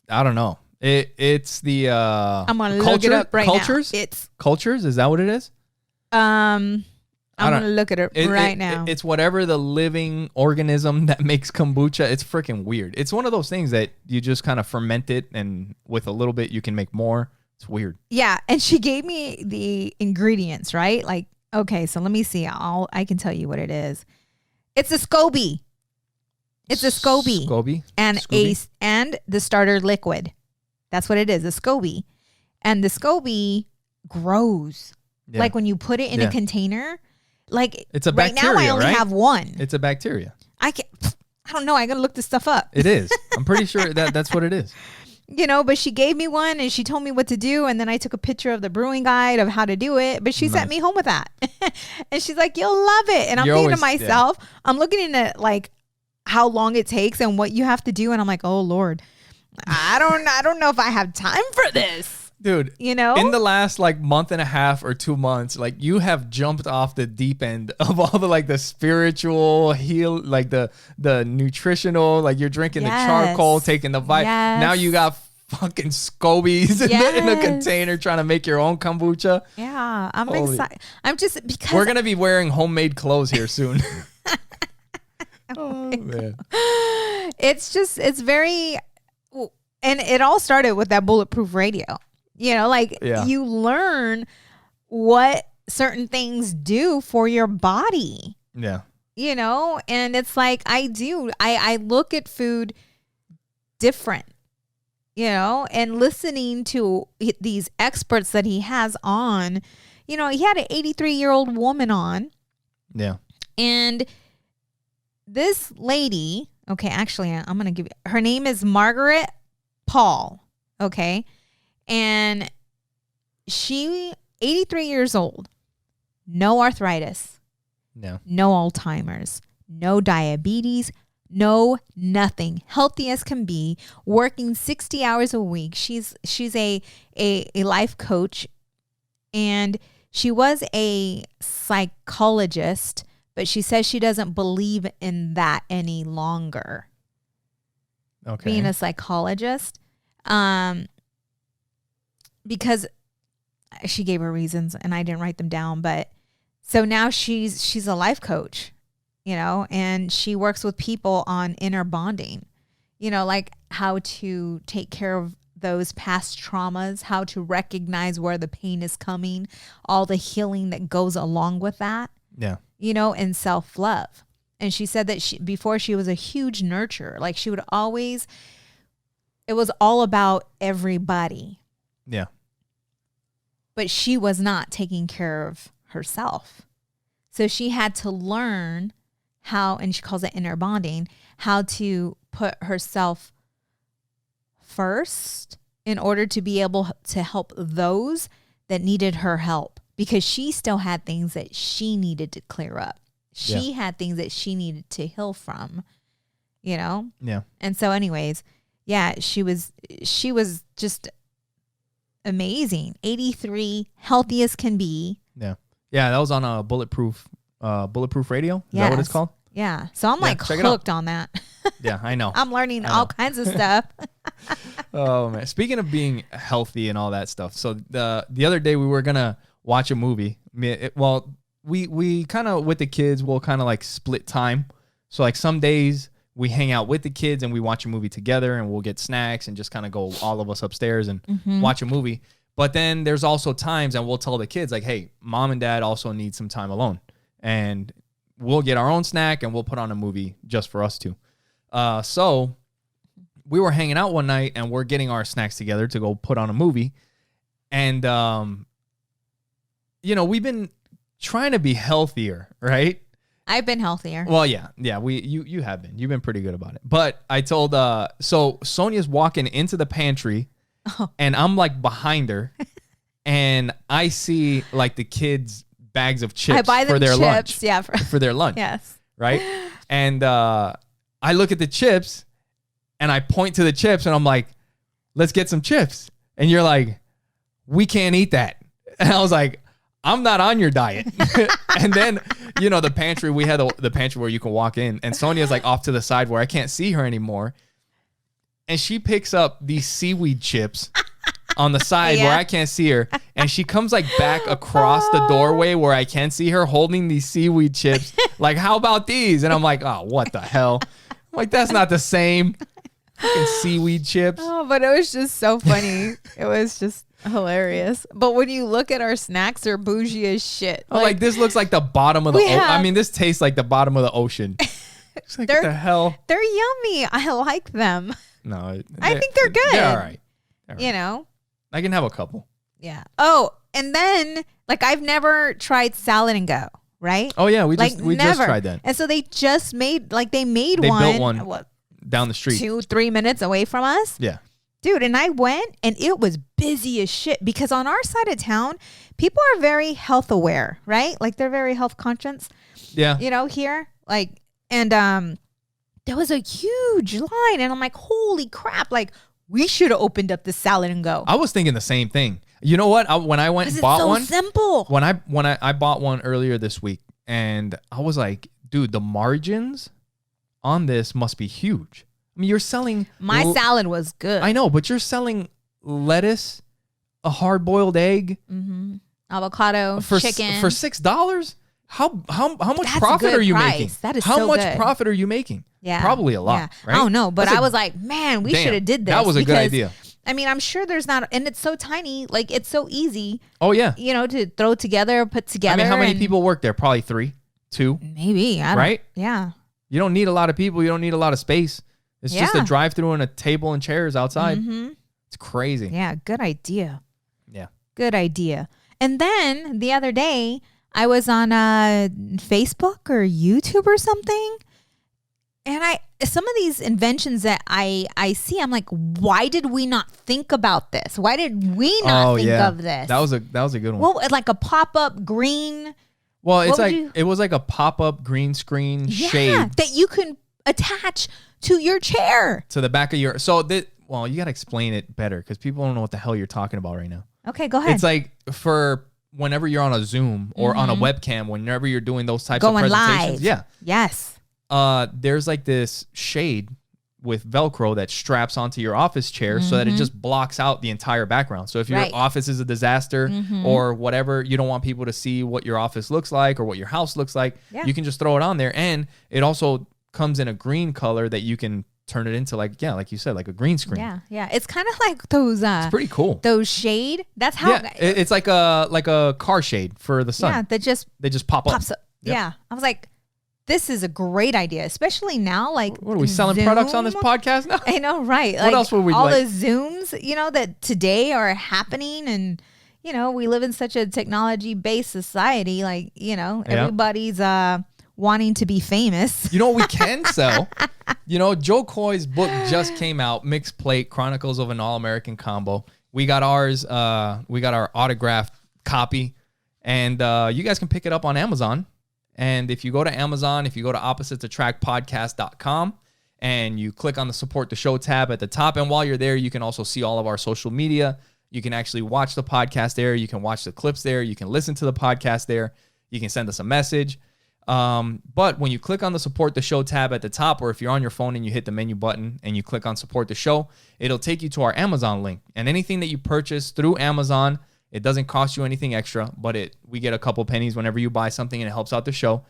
I don't know. It's the I'm gonna look it up right cultures? now. It's cultures. Is that what it is? I'm gonna look at it right now. It's whatever the living organism that makes kombucha. It's freaking weird. It's one of those things that you just kind of ferment it, and with a little bit you can make more. It's weird. Yeah, and she gave me the ingredients, right? Like, okay, so let me see. I can tell you what it is. It's a SCOBY. It's a SCOBY. SCOBY? And the starter liquid. That's what it is, a SCOBY. And the SCOBY grows. Yeah. Like when you put it in a container, like it's a bacteria, right now I only have one. It's a bacteria. I don't know. I got to look this stuff up. It is. I'm pretty sure that's what it is. You know, but she gave me one and she told me what to do. And then I took a picture of the brewing guide of how to do it. But she sent me home with that. And she's like, you'll love it. And I'm thinking to myself, I'm looking at like how long it takes and what you have to do. And I'm like, oh, Lord, I don't know if I have time for this. Dude, you know, in the last like month and a half or 2 months, like you have jumped off the deep end of all the like the spiritual like the nutritional, like you're drinking the charcoal, taking the vitamin. Yes. Now you got fucking SCOBYs in a container trying to make your own kombucha. Yeah, I'm excited. I'm just because we're gonna be wearing homemade clothes here soon. Oh man, it's very, and it all started with that bulletproof radio. You know, like you learn what certain things do for your body. Yeah. You know, and it's like I look at food different, you know, and listening to these experts that he has on, you know, he had an 83-year-old woman on. Yeah. And this lady, okay, actually, I'm going to give you, her name is Margaret Paul. Okay. And she 83 years old, no arthritis, no Alzheimer's, no diabetes, no nothing, healthy as can be, working 60 hours a week. She's a life coach, and she was a psychologist, but she says she doesn't believe in that any longer. Okay. Being a psychologist. Because she gave her reasons and I didn't write them down. But so now she's a life coach, you know, and she works with people on inner bonding, you know, like how to take care of those past traumas, how to recognize where the pain is coming, all the healing that goes along with that. Yeah. You know, and self-love. And she said that before she was a huge nurturer, like she would always, it was all about everybody. Yeah. But she was not taking care of herself. So she had to learn how, and she calls it inner bonding, how to put herself first in order to be able to help those that needed her help, because she still had things that she needed to clear up. She had things that she needed to heal from, you know? Yeah. And so anyways, yeah, she was just amazing. 83, healthy as can be. Yeah. Yeah, that was on a bulletproof radio. Is that what it's called? Yeah. So I'm like hooked on that. Yeah, I know. I'm learning all kinds of stuff. Oh man. Speaking of being healthy and all that stuff. So the other day we were gonna watch a movie. We kind of with the kids we'll kind of like split time. So like some days we hang out with the kids and we watch a movie together and we'll get snacks and just kind of go all of us upstairs and watch a movie. But then there's also times and we'll tell the kids like, hey, mom and dad also need some time alone. And we'll get our own snack and we'll put on a movie just for us two. So we were hanging out one night and we're getting our snacks together to go put on a movie. And, we've been trying to be healthier, right? I've been healthier. Well, yeah. You have been. You've been pretty good about it. But I told, so Sonia's walking into the pantry and I'm like behind her and I see like the kids' bags of chips for their lunch. Yeah. For their lunch. Yes. Right. And I look at the chips and I point to the chips and I'm like, let's get some chips. And you're like, we can't eat that. And I was like, I'm not on your diet. And then, the pantry, we had the pantry where you can walk in and Sonia's like off to the side where I can't see her anymore. And she picks up these seaweed chips on the side where I can't see her. And she comes like back across the doorway where I can see her holding these seaweed chips. Like, how about these? And I'm like, oh, what the hell? I'm like, that's not the same. Fucking seaweed chips. Oh, but it was just so funny. It was just hilarious. But when you look at our snacks, they're bougie as shit. I'm like, this looks like the bottom of the ocean. I mean, this tastes like the bottom of the ocean. It's like, what the hell? They're yummy. I like them. No. I think they're good. They're all right. I can have a couple. Yeah. Oh, and then, like, I've never tried Salad and Go, right? Oh, yeah. We just tried that. And so they just made, like, they built one down the street. 2-3 minutes away from us. Yeah. Dude, and I went and it was busy as shit because on our side of town, people are very health aware, right? Like they're very health conscious. Yeah. Here. Like, and there was a huge line and I'm like, holy crap. Like we should have opened up the Salad and Go. I was thinking the same thing. You know what? When I went and bought one. It's so simple. When I bought one earlier this week and I was like, dude, the margins on this must be huge. I mean, you're selling... My salad was good. I know, but you're selling lettuce, a hard-boiled egg... avocado, chicken... For $6? How much profit are you making? That is How much profit are you making? Yeah. Probably a lot, right? I don't know, but I was like, man, we should have did this. That was a good idea. I mean, I'm sure there's not... And it's so tiny. Like, it's so easy. Oh, yeah. To throw together, put together. I mean, how many people work there? Probably 3? 2? Maybe. Right? Yeah. You don't need a lot of people. You don't need a lot of space. It's just a drive-through and a table and chairs outside. It's crazy. Yeah, good idea. Yeah. Good idea. And then the other day, I was on Facebook or YouTube or something. And some of these inventions that I see, I'm like, why did we not think about this? Why did we not think of this? That was a good one. Well, like a pop-up green. Well, it was like a pop-up green screen shade that you can attach to your chair. To the back of your... So, you got to explain it better because people don't know what the hell you're talking about right now. Okay, go ahead. It's like for whenever you're on a Zoom or on a webcam, whenever you're doing those types of presentations. Live. Yeah. Yes. There's like this shade with Velcro that straps onto your office chair so that it just blocks out the entire background. So if your office is a disaster or whatever, you don't want people to see what your office looks like or what your house looks like, you can just throw it on there. And it also comes in a green color that you can turn it into like you said, like a green screen. Yeah. It's kind of like those it's pretty cool. Those shade. That's how it's like a car shade for the sun. Yeah, they just pops up. Yep. Yeah. I was like, this is a great idea, especially now. Like, what are we selling products on this podcast now? I know, right? What else would we all the Zooms, that today are happening, and we live in such a technology-based society. Like, everybody's wanting to be famous. You know what we can sell? Joe Coy's book just came out, Mixed Plate: Chronicles of an All-American Combo. We got ours. We got our autographed copy, and you guys can pick it up on Amazon. And if you go to Amazon, if you go to oppositesattractpodcast.com and you click on the support the show tab at the top, and while you're there, you can also see all of our social media. You can actually watch the podcast there. You can watch the clips there. You can listen to the podcast there. You can send us a message. But when you click on the support the show tab at the top, or if you're on your phone and you hit the menu button and you click on support the show, it'll take you to our Amazon link. And anything that you purchase through Amazon, it doesn't cost you anything extra, but we get a couple pennies whenever you buy something, and it helps out the show.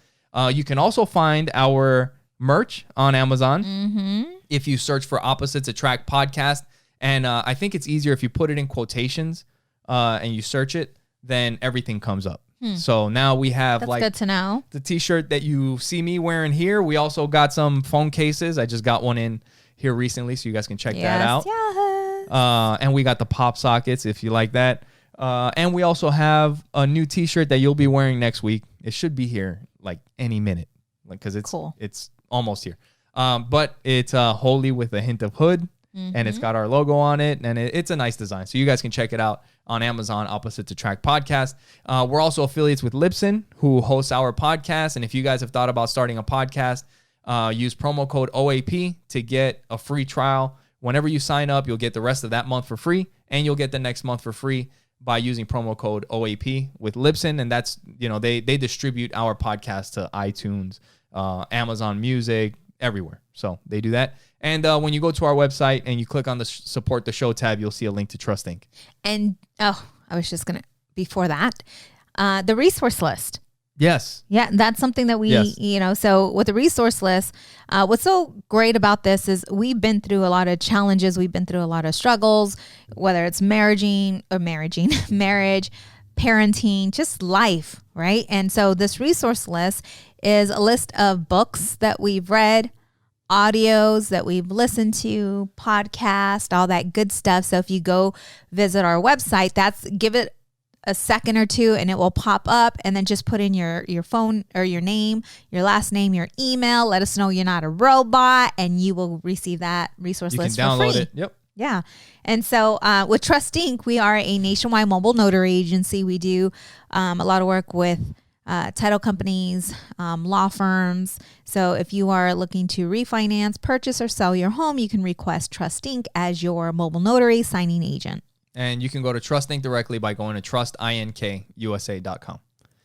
You can also find our merch on Amazon if you search for Opposites Attract Podcast. And I think it's easier if you put it in quotations and you search it, then everything comes up. So now we have That's good to know. The t-shirt that you see me wearing here. We also got some phone cases. I just got one in here recently, so you guys can check that out. Yes. And we got the pop sockets if you like that. And we also have a new t-shirt that you'll be wearing next week. It should be here like any minute, like because it's cool. It's almost here. But it's Holy with a hint of hood. And it's got our logo on it, and it's a nice design. So you guys can check it out on Amazon, Opposites Attract Podcast. We're also affiliates with Libsyn, who hosts our podcast. And if you guys have thought about starting a podcast, use promo code OAP to get a free trial. Whenever you sign up, you'll get the rest of that month for free, and you'll get the next month for free by using promo code OAP with Libsyn. And that's, they distribute our podcast to iTunes, Amazon Music, everywhere. So they do that. And when you go to our website and you click on the support the show tab, you'll see a link to Trust Inc. And, I was just going to, before that, the resource list. Yes. Yeah, that's something that we, so with the resource list, what's so great about this is we've been through a lot of challenges. We've been through a lot of struggles, whether it's marriage, parenting, just life, right? And so this resource list is a list of books that we've read, audios that we've listened to, podcast, all that good stuff. So if you go visit our website, give it a second or two and it will pop up, and then just put in your phone or your name, your last name, your email. Let us know you're not a robot, and you will receive that resource list for free. You can download it. Yep. Yeah. And so with Trust Inc., we are a nationwide mobile notary agency. We do a lot of work with title companies, law firms. So if you are looking to refinance, purchase, or sell your home, you can request Trust Inc. as your mobile notary signing agent. And you can go to Trust Inc. directly by going to trustinkusa.com.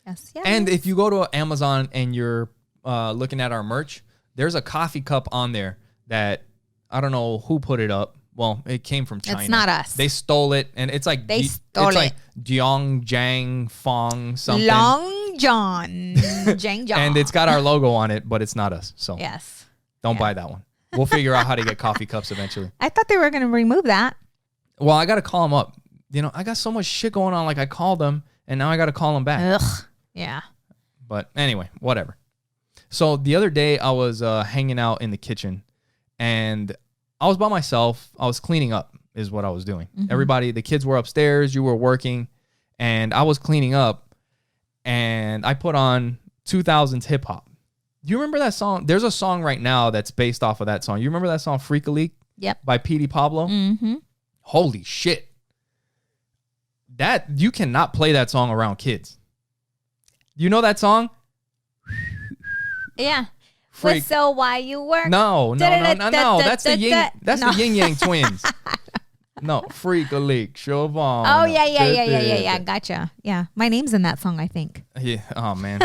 Yes. And if you go to Amazon and you're looking at our merch, there's a coffee cup on there that I don't know who put it up. Well, it came from China. It's not us. They stole it, and it's like like Jiang Fong something. Long John. Jiang John. And it's got our logo on it, but it's not us. So yes. Don't buy that one. We'll figure out how to get coffee cups eventually. I thought they were going to remove that. Well, I got to call them up. I got so much shit going on. Like, I called them, and now I got to call them back. Ugh. Yeah. But anyway, whatever. So the other day, I was hanging out in the kitchen, and I was by myself. I was cleaning up is what I was doing. Everybody, the kids were upstairs. You were working, and I was cleaning up, and I put on 2000s hip hop. Do you remember that song? There's a song right now that's based off of that song. You remember that song, Freak a Leak? Yep. By P.D. Pablo? Mm-hmm. Holy shit. You cannot play that song around kids. You know that song? Yeah. Freak. So why you work? No. That's the Yin Yang Twins. No, Freak a Leak, Siobhan. Oh yeah. Gotcha. Yeah, my name's in that song, I think. Yeah. Oh man,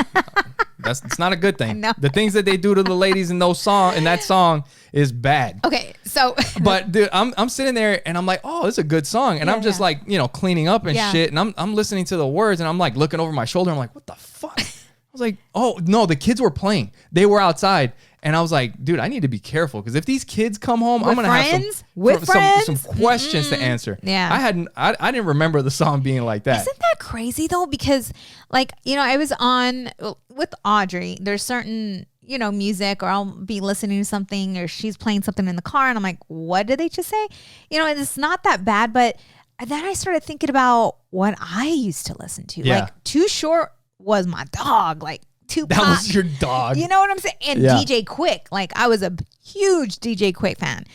it's not a good thing. No. The things that they do to the ladies in that song is bad. Okay, so but dude, I'm sitting there and I'm like, oh, it's a good song, and I'm just like, cleaning up and shit, and I'm listening to the words, and I'm like looking over my shoulder. I'm like, what the fuck? I was like, oh no, the kids were playing. They were outside. And I was like, dude, I need to be careful, because if these kids come home, I'm gonna have some questions to answer. Yeah, I didn't remember the song being like that. Isn't that crazy though? Because I was on with Audrey. There's certain music, or I'll be listening to something, or she's playing something in the car, and I'm like, what did they just say? It's not that bad, but then I started thinking about what I used to listen to. Yeah. Like Too Short was my dog. Like. Tupac. That was your dog. You know what I'm saying? And DJ Quick. Like, I was a huge DJ Quick fan.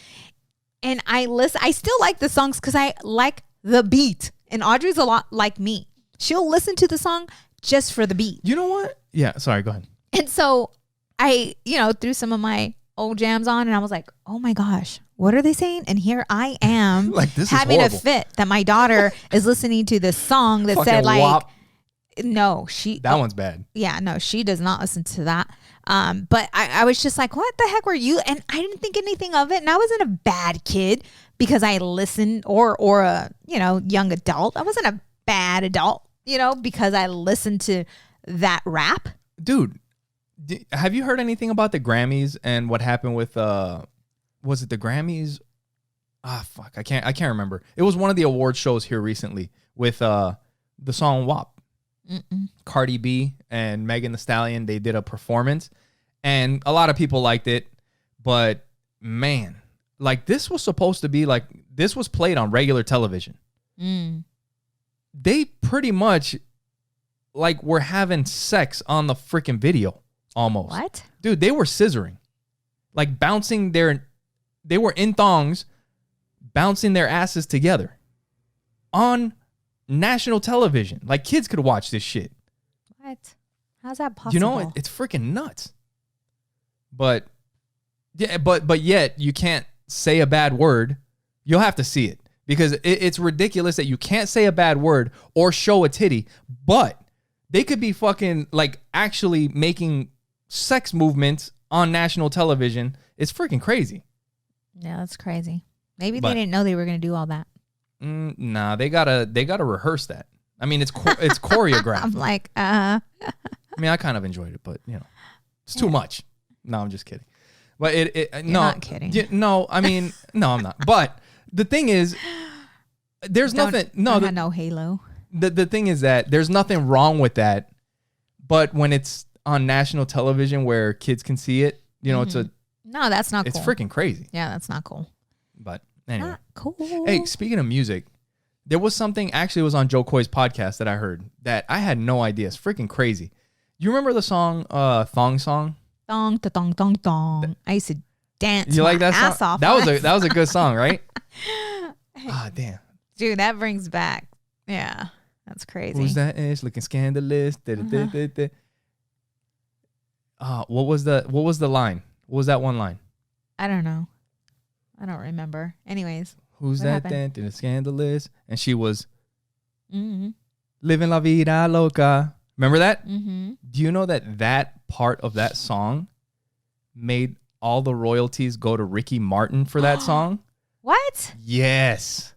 And I still like the songs because I like the beat. And Audrey's a lot like me. She'll listen to the song just for the beat. You know what? Yeah, sorry, go ahead. And so I, threw some of my old jams on, and I was like, oh my gosh, what are they saying? And here I am Like, this is having a horrible. fit that my daughter is listening to this song that Fucking said like, WAP. no, she, That one's bad. yeah, no, she does not listen to that. But I was just like, what the heck were you? And I didn't think anything of it. And I wasn't a bad kid because I listened or a, young adult. I wasn't a bad adult, because I listened to that rap. Dude, have you heard anything about the Grammys and what happened with, was it the Grammys? Fuck. I can't remember. It was one of the award shows here recently with, the song WAP. Cardi B and Megan Thee Stallion, they did a performance and a lot of people liked it, but man, like this was supposed to be like, this was played on regular television. They pretty much like were having sex on the freaking video almost. What? Dude, they were scissoring, like bouncing they were in thongs, bouncing their asses together on national television. Like kids could watch this shit. What? How's that possible? It's freaking nuts. But yeah, but yet you can't say a bad word. You'll have to see it because it's ridiculous that you can't say a bad word or show a titty, but they could be fucking like actually making sex movements on national television. It's freaking crazy. Yeah, that's crazy. Maybe they didn't know they were going to do all that. Nah, they gotta rehearse that. I mean, it's choreographed. I'm like, I mean, I kind of enjoyed it, but it's too much. No, I'm just kidding. But You're no, not kidding. No, I mean, no, I'm not. But the thing is, there's nothing. No, no halo. The thing is that there's nothing wrong with that. But when it's on national television where kids can see it, it's no, that's not. It's cool. freaking crazy. Yeah, that's not cool. But anyway, Not cool. hey, speaking of music, there was something actually it was on Joe Coy's podcast that I heard that I had no idea. It's freaking crazy. You remember the song Thong Song? Thong, thong, thong, thong. I used to dance. You like that ass song? off. That was a good song, right? Damn. Dude, that brings back. Yeah, that's crazy. Who's that ish looking scandalous? What was the line? What was that one line? I don't know. I don't remember. Anyways. Who's what that happened? then? Scandalous. And she was Mm-hmm. living la vida loca. Remember that? Mm-hmm. Do you know that part of that song made all the royalties go to Ricky Martin for that song? What? Yes.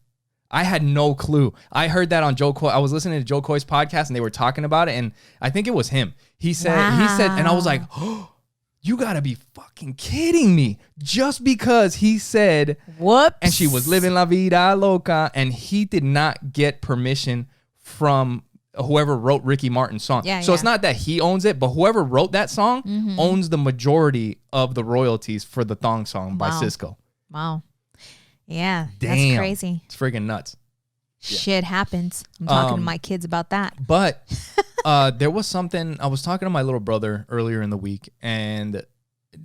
I had no clue. I heard that on Joe Coy. I was listening to Joe Coy's podcast and they were talking about it. And I think it was him. He said, and I was like, oh, you gotta be fucking kidding me. Just because he said, whoops. And she was living la vida loca. And he did not get permission from whoever wrote Ricky Martin's song. So it's not that he owns it, but whoever wrote that song owns the majority of the royalties for the Thong Song by Cisco. Wow. Yeah. Damn. That's crazy. It's freaking nuts. Shit happens. I'm talking to my kids about that. But there was something, I was talking to my little brother earlier in the week, and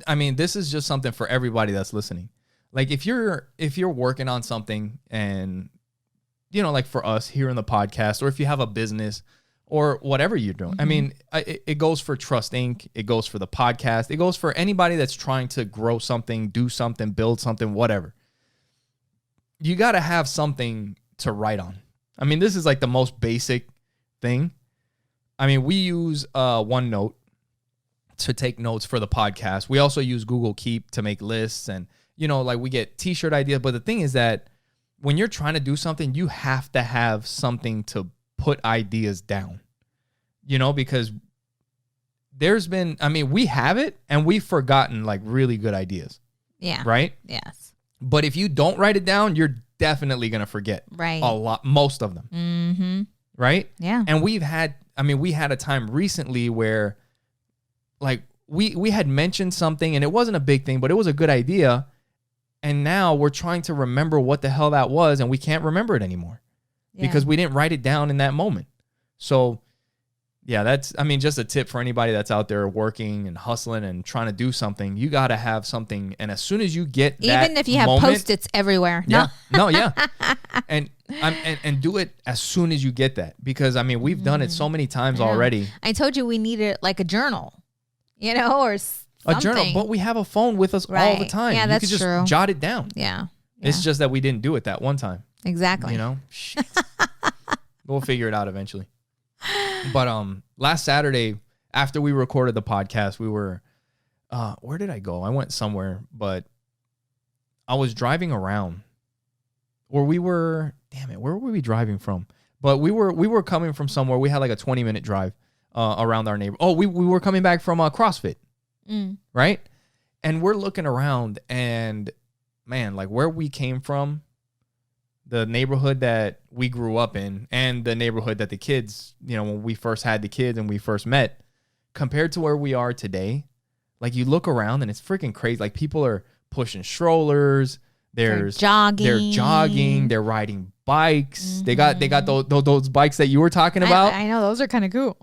I mean, this is just something for everybody that's listening. Like if you're working on something and, like for us here in the podcast, or if you have a business or whatever you're doing, I mean, it goes for Trust Inc. It goes for the podcast. It goes for anybody that's trying to grow something, do something, build something, whatever. You got to have something to write on. I mean, this is like the most basic thing. I mean, we use OneNote to take notes for the podcast. We also use Google Keep to make lists and, like we get t-shirt ideas. But the thing is that when you're trying to do something, you have to have something to put ideas down, because there's been, we have it and we've forgotten like really good ideas. Yeah. Right? Yes. But if you don't write it down, you're definitely going to forget a lot, most of them. Mm-hmm. Right? Yeah. And we had a time recently where like we had mentioned something and it wasn't a big thing, but it was a good idea. And now we're trying to remember what the hell that was and we can't remember it anymore because we didn't write it down in that moment. So yeah, that's, just a tip for anybody that's out there working and hustling and trying to do something. You got to have something. And as soon as you get that even if you have Post-its everywhere. Yeah. No, yeah. And do it as soon as you get that. Because, we've done it so many times already. I told you we needed like a journal, or A journal, but we have a phone with us all the time. Yeah, that's you could just true. jot it down. Yeah. It's just that we didn't do it that one time. Exactly. You know? Shit. We'll figure it out eventually. But last Saturday, after we recorded the podcast, we were where did I go? I went somewhere, but I was driving around. Or we were, damn it, where were we driving from? But we were coming from somewhere. We had like a 20-minute drive around our neighbor. Oh, we were coming back from CrossFit. Right? And we're looking around, and man, like where we came from, the neighborhood that we grew up in, and the neighborhood that the kids, you know, when we first had the kids and we first met, compared to where we are today, like you look around and it's freaking crazy. Like people are pushing strollers. They're jogging. They're riding bikes. They got those bikes that you were talking about. I know those are kind of cool.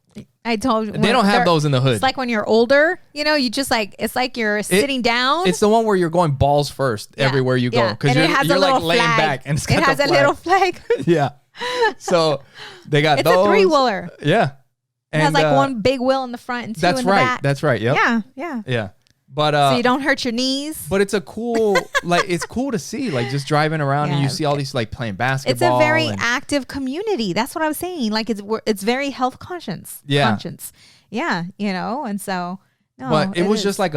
I told you they don't have those in the hood. It's like when you're older, you know, you just like it's like you're sitting down. It's the one where you're going balls first everywhere you go because you're like laying back and it has a little flag. Yeah. So they got it's those. a 3-wheeler. Yeah. And it has like one big wheel in the front and two in the back. That's right. Yep. Yeah. But so you don't hurt your knees. But it's a cool, like it's cool to see, like just driving around and you see all these like playing basketball. It's a very active community. That's what I was saying. Like it's very health conscious. Yeah. Yeah. You know, and so. No, but it was just like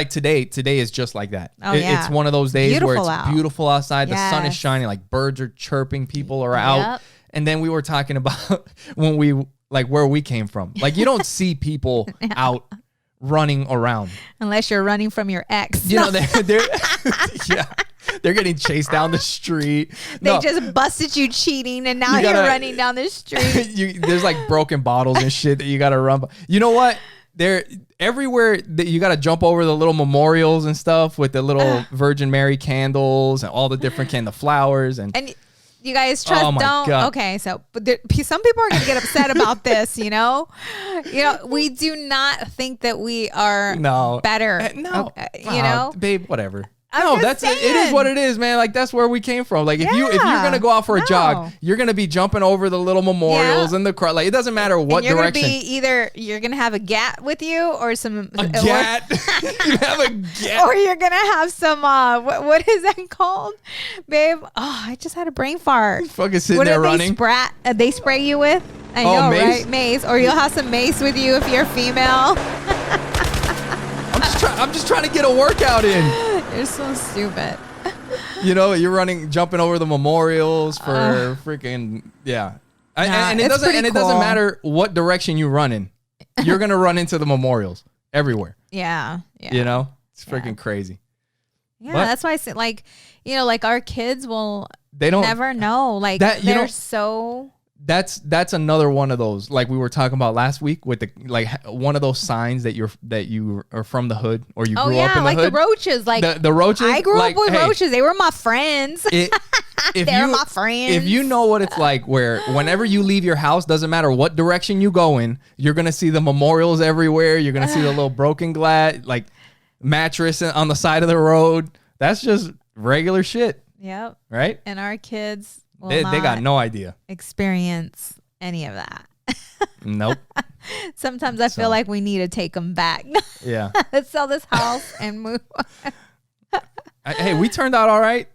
today is just like that. Oh, yeah. It's one of those days where it's out. beautiful outside. The sun is shining, like birds are chirping, people are out. Yep. And then we were talking about when we like where we came from. Like you don't see people out running around unless you're running from your ex. You know, they're they're getting chased down the street. They just busted you cheating, and now you're running down the street. There's like broken bottles and shit that you gotta run. You know what? They're everywhere that you gotta jump over the little memorials and stuff with the little Virgin Mary candles and all the different the flowers and you guys trust don't God. Okay, so but some people are gonna get upset about this, you know we do not think that we are better. No, okay, you know, babe, whatever. No, it is what it is, man. Like that's where we came from. Like if you're gonna go out for a jog, you're gonna be jumping over the little memorials and the crowd. Like it doesn't matter what you're direction. Gonna be either you're gonna have a gat with you or some gat. You have a gat, or you're gonna have some what is that called, babe? Oh, I just had a brain fart. Fucking sitting there running. They spray you with? I know, mace? Right? Mace, or you'll have some mace with you if you're female. I'm just trying to get a workout in. You're so stupid. You know, you're running, jumping over the memorials for freaking and it doesn't matter what direction you run in. You're gonna run into the memorials everywhere. Yeah. You know, it's freaking crazy. Yeah, but that's why I say like our kids they don't never know like that, they're so. That's another one of those like we were talking about last week with the like one of those signs that you are from the hood or you grew up in the like hood. The roaches, like the roaches. I grew up with roaches. They were my friends. They're my friends. If you know what it's like, where whenever you leave your house, doesn't matter what direction you go in, you're gonna see the memorials everywhere. You're gonna see the little broken glass, like mattress on the side of the road. That's just regular shit. Yep. Right. And our kids. They got no idea. Experience any of that. Nope. Sometimes I feel like we need to take them back. Yeah. Let's sell this house and move on. Hey, we turned out all right.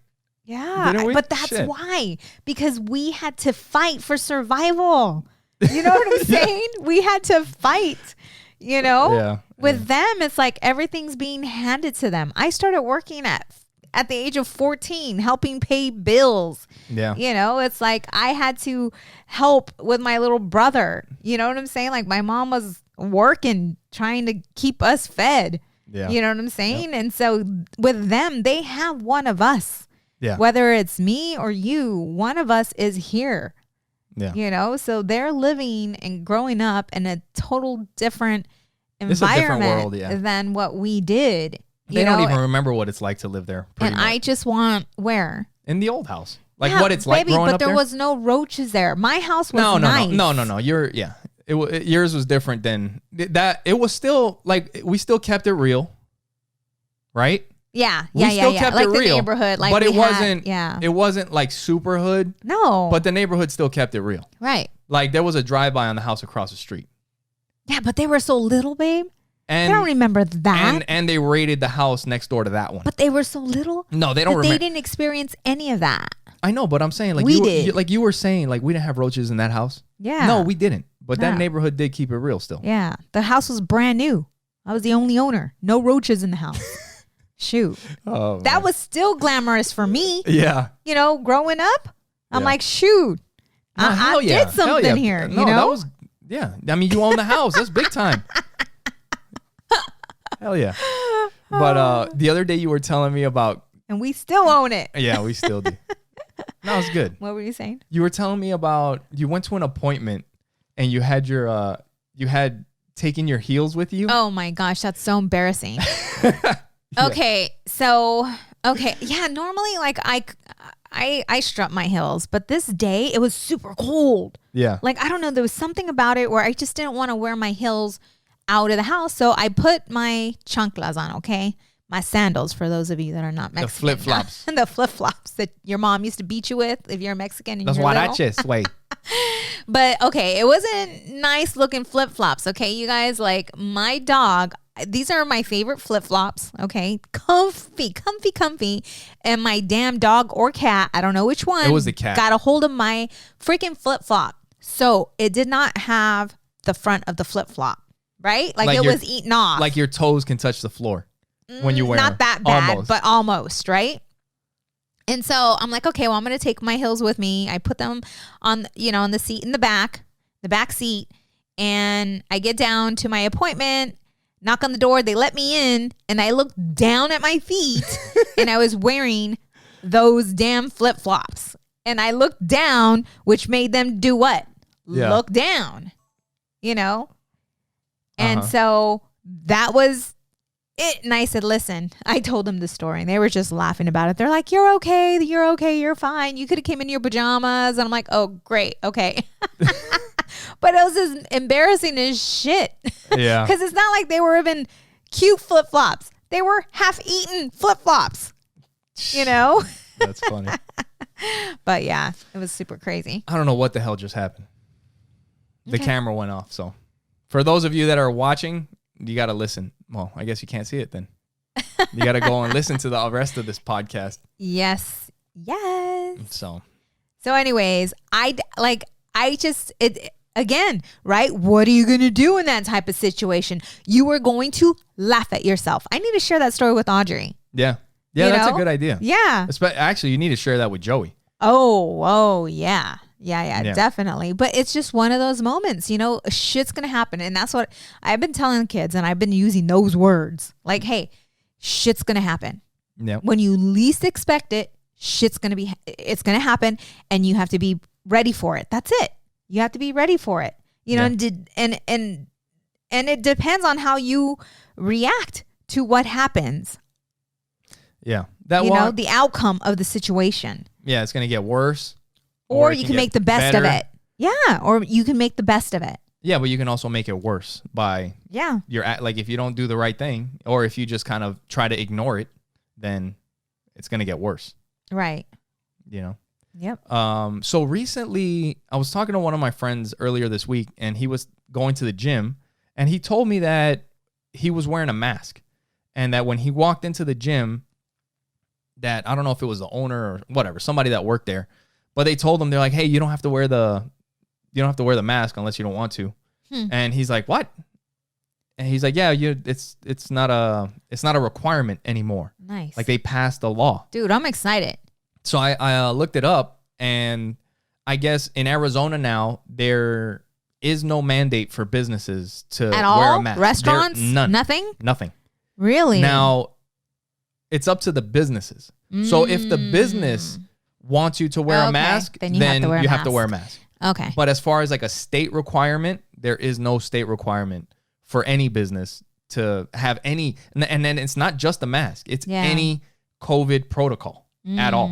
Yeah. But that's why. Because we had to fight for survival. You know what I'm saying? We had to fight. You know? Yeah. With them, it's like everything's being handed to them. I started working at the age of 14, helping pay bills. Yeah. You know, it's like I had to help with my little brother. You know what I'm saying? Like my mom was working, trying to keep us fed. Yeah. You know what I'm saying? Yep. And so with them, they have one of us. Yeah. Whether it's me or you, one of us is here. Yeah. You know, so they're living and growing up in a total different environment than what we did. They don't even remember what it's like to live there. And much. I just want where? In the old house. Like what it's like growing up there? But there was no roaches there. My house was nice. No. Yours was different than that. It was still like we still kept it real. Right? Yeah. We still kept like it the real. Neighborhood. Like but it wasn't like super hood. No. But the neighborhood still kept it real. Right. Like there was a drive-by on the house across the street. Yeah, but they were so little, babe. I don't remember that. And they raided the house next door to that one. But they were so little. No, they don't remember. They didn't experience any of that. I know, but I'm saying like We did. like you were saying like we didn't have roaches in that house. Yeah. No, we didn't. But that No. neighborhood did keep it real still. Yeah. The house was brand new. I was the only owner. No roaches in the house. Shoot. Oh, That man. was still glamorous for me. Yeah. You know, growing up. I'm Yeah. like, shoot. No, I hell yeah. did something Hell yeah. here. No, you know? that was yeah. I mean, you own the house. That's big time. Hell yeah. But the other day you were telling me about and we still own it. yeah, we still do. That was good. What were you saying? You were telling me about you went to an appointment and you had your you had taken your heels with you. Oh my gosh, that's so embarrassing. Okay, so yeah, normally like I strut my heels, but this day it was super cold. Yeah. Like I don't know, there was something about it where I just didn't want to wear my heels out of the house, so I put my chanclas on. Okay, my sandals for those of you that are not Mexican. The flip-flops. The flip-flops that your mom used to beat you with if you're Mexican. And Los you're little. huaraches. Wait. But okay, it wasn't nice looking flip flops. Okay, you guys, like my dog, these are my favorite flip flops. Okay, comfy. And my damn dog or cat, I don't know which one. It was the cat. Got a hold of my freaking flip flop. So it did not have the front of the flip flop, right? Like it was eaten off. Like your toes can touch the floor when you wear Not them. that bad, Almost. but almost, right? And so I'm like, okay, well, I'm going to take my heels with me. I put them on, on the seat in the back seat. And I get down to my appointment, knock on the door. They let me in and I look down at my feet and I was wearing those damn flip flops. And I looked down, which made them do what? Yeah. Look down, And so that was it. And I said, listen, I told them the story and they were just laughing about it. They're like, you're okay. You're fine. You could have came in your pajamas. And I'm like, oh, great. Okay. But it was as embarrassing as shit. Yeah. Because it's not like they were even cute flip-flops. They were half-eaten flip-flops, That's funny. But yeah, it was super crazy. I don't know what the hell just happened. The camera went off. So for those of you that are watching, you got to listen. Well, I guess you can't see it then. You got to go and listen to the rest of this podcast. Yes. So anyways, again, right? What are you going to do in that type of situation? You are going to laugh at yourself. I need to share that story with Audrey. yeah. Yeah, that's a good idea. Yeah. Actually, you need to share that with Joey. Oh, yeah. Yeah, definitely. But it's just one of those moments, shit's going to happen. And that's what I've been telling kids and I've been using those words. Like, hey, shit's going to happen. Yeah. When you least expect it, it's going to happen and you have to be ready for it. That's it. You have to be ready for it. And it depends on how you react to what happens. Yeah. The outcome of the situation. Yeah, it's going to get worse. Or you can make the best of better. it. Yeah. Or you can make the best of it. Yeah, but you can also make it worse by like if you don't do the right thing or if you just kind of try to ignore it, then it's going to get worse. Right. Yep. So recently I was talking to one of my friends earlier this week and he was going to the gym and he told me that he was wearing a mask and that when he walked into the gym that I don't know if it was the owner or whatever, somebody that worked there, but they told him, they're like, hey, you don't have to wear the mask unless you don't want to. And he's like, what? And he's like, yeah, it's not a requirement anymore. Nice. Like they passed a law. Dude, I'm excited. So I looked it up and I guess in Arizona now, there is no mandate for businesses to At wear all? a mask. Restaurants? None. Nothing? Really? Now, it's up to the businesses. So if the business wants you to wear a mask, then you have to wear a mask. Okay. But as far as like a state requirement, there is no state requirement for any business to have any. And then it's not just a mask. It's any COVID protocol at all.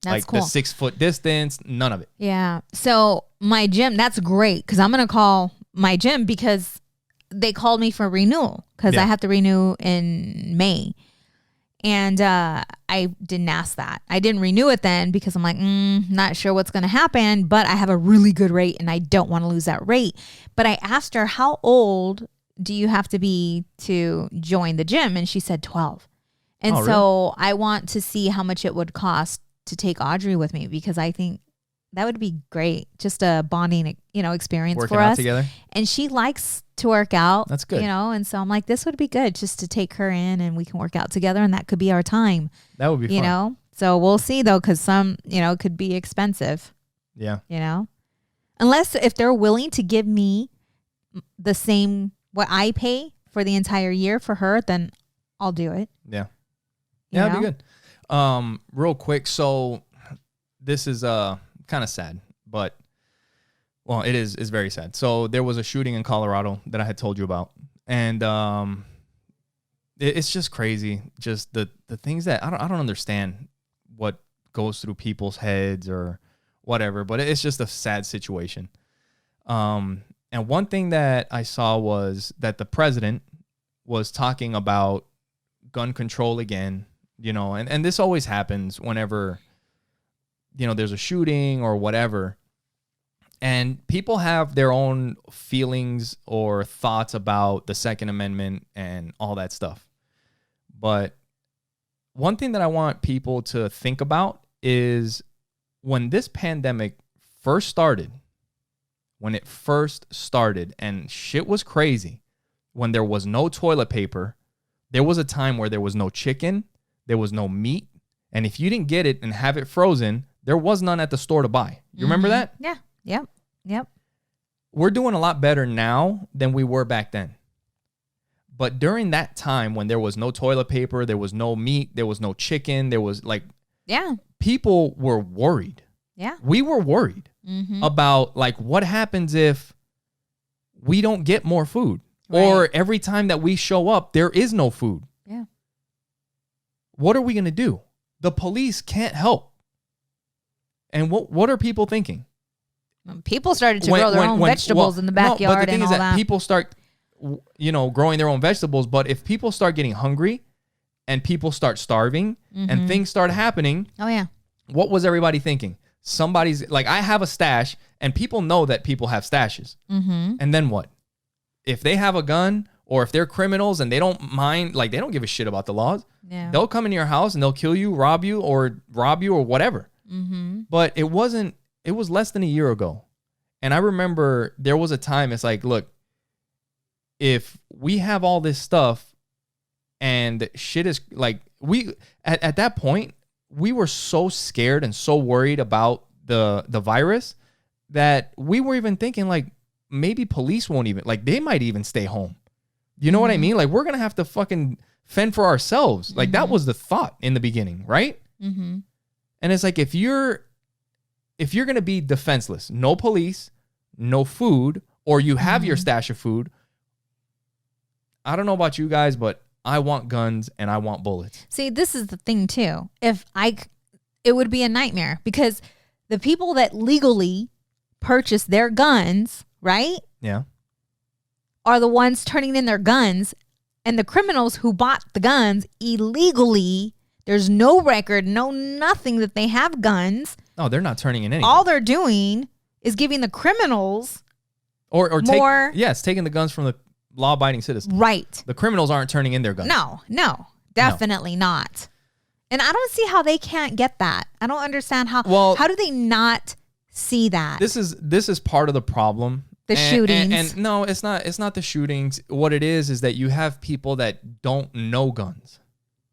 That's like cool. the 6 foot distance, none of it. Yeah. So my gym, that's great because I'm going to call my gym because they called me for renewal because I have to renew in May. And I didn't ask that. I didn't renew it then because I'm like, not sure what's going to happen, but I have a really good rate and I don't want to lose that rate. But I asked her, how old do you have to be to join the gym? And she said 12. And Oh, so I want to see how much it would cost to take Audrey with me, because I think that would be great. Just a bonding, experience Working for out us. together. And she likes to work out. That's good. And so I'm like, this would be good just to take her in and we can work out together, and that could be our time. That would be fun. You know? So we'll see though, because some, it could be expensive. Yeah. Unless if they're willing to give me the same what I pay for the entire year for her, then I'll do it. Yeah. Yeah, that'd be good. Real quick, so this is kind of sad, but well, it is very sad. So there was a shooting in Colorado that I had told you about, and it's just crazy. Just the things that I don't understand what goes through people's heads or whatever, but it's just a sad situation. And one thing that I saw was that the president was talking about gun control again, and this always happens whenever, there's a shooting or whatever. And people have their own feelings or thoughts about the Second Amendment and all that stuff. But one thing that I want people to think about is when this pandemic first started, and shit was crazy, when there was no toilet paper, there was a time where there was no chicken, there was no meat, and if you didn't get it and have it frozen, there was none at the store to buy. You remember that? Yeah. Yep. We're doing a lot better now than we were back then. But during that time when there was no toilet paper, there was no meat, there was no chicken, there was people were worried. Yeah. We were worried about what happens if we don't get more food, or every time that we show up, there is no food. Yeah. What are we going to do? The police can't help. And what are people thinking? People started to grow their own vegetables in the backyard, but the thing and is all that people start, growing their own vegetables. But if people start getting hungry and people start starving and things start happening, what was everybody thinking? Somebody's like, I have a stash, and people know that people have stashes. And then what? If they have a gun, or if they're criminals and they don't mind, they don't give a shit about the laws. Yeah. They'll come into your house and they'll kill you, rob you or whatever. But it was less than a year ago. And I remember there was a time, it's like, look, if we have all this stuff and shit is at that point, we were so scared and so worried about the virus that we were even thinking maybe police won't even, they might even stay home. You know what I mean? We're going to have to fucking fend for ourselves. That was the thought in the beginning, right? And it's like, if you're going to be defenseless, no police, no food, or you have your stash of food, I don't know about you guys, but I want guns and I want bullets. See, this is the thing too. It would be a nightmare, because the people that legally purchase their guns, right? Yeah. Are the ones turning in their guns, and the criminals who bought the guns illegally, there's no record, no nothing that they have guns. No, they're not turning in anything. All they're doing is giving the criminals taking the guns from the law-abiding citizens. Right. The criminals aren't turning in their guns. No, definitely not. And I don't see how they can't get that. I don't understand how do they not see that? This is part of the problem. The shootings. And no, it's not the shootings. What it is that you have people that don't know guns.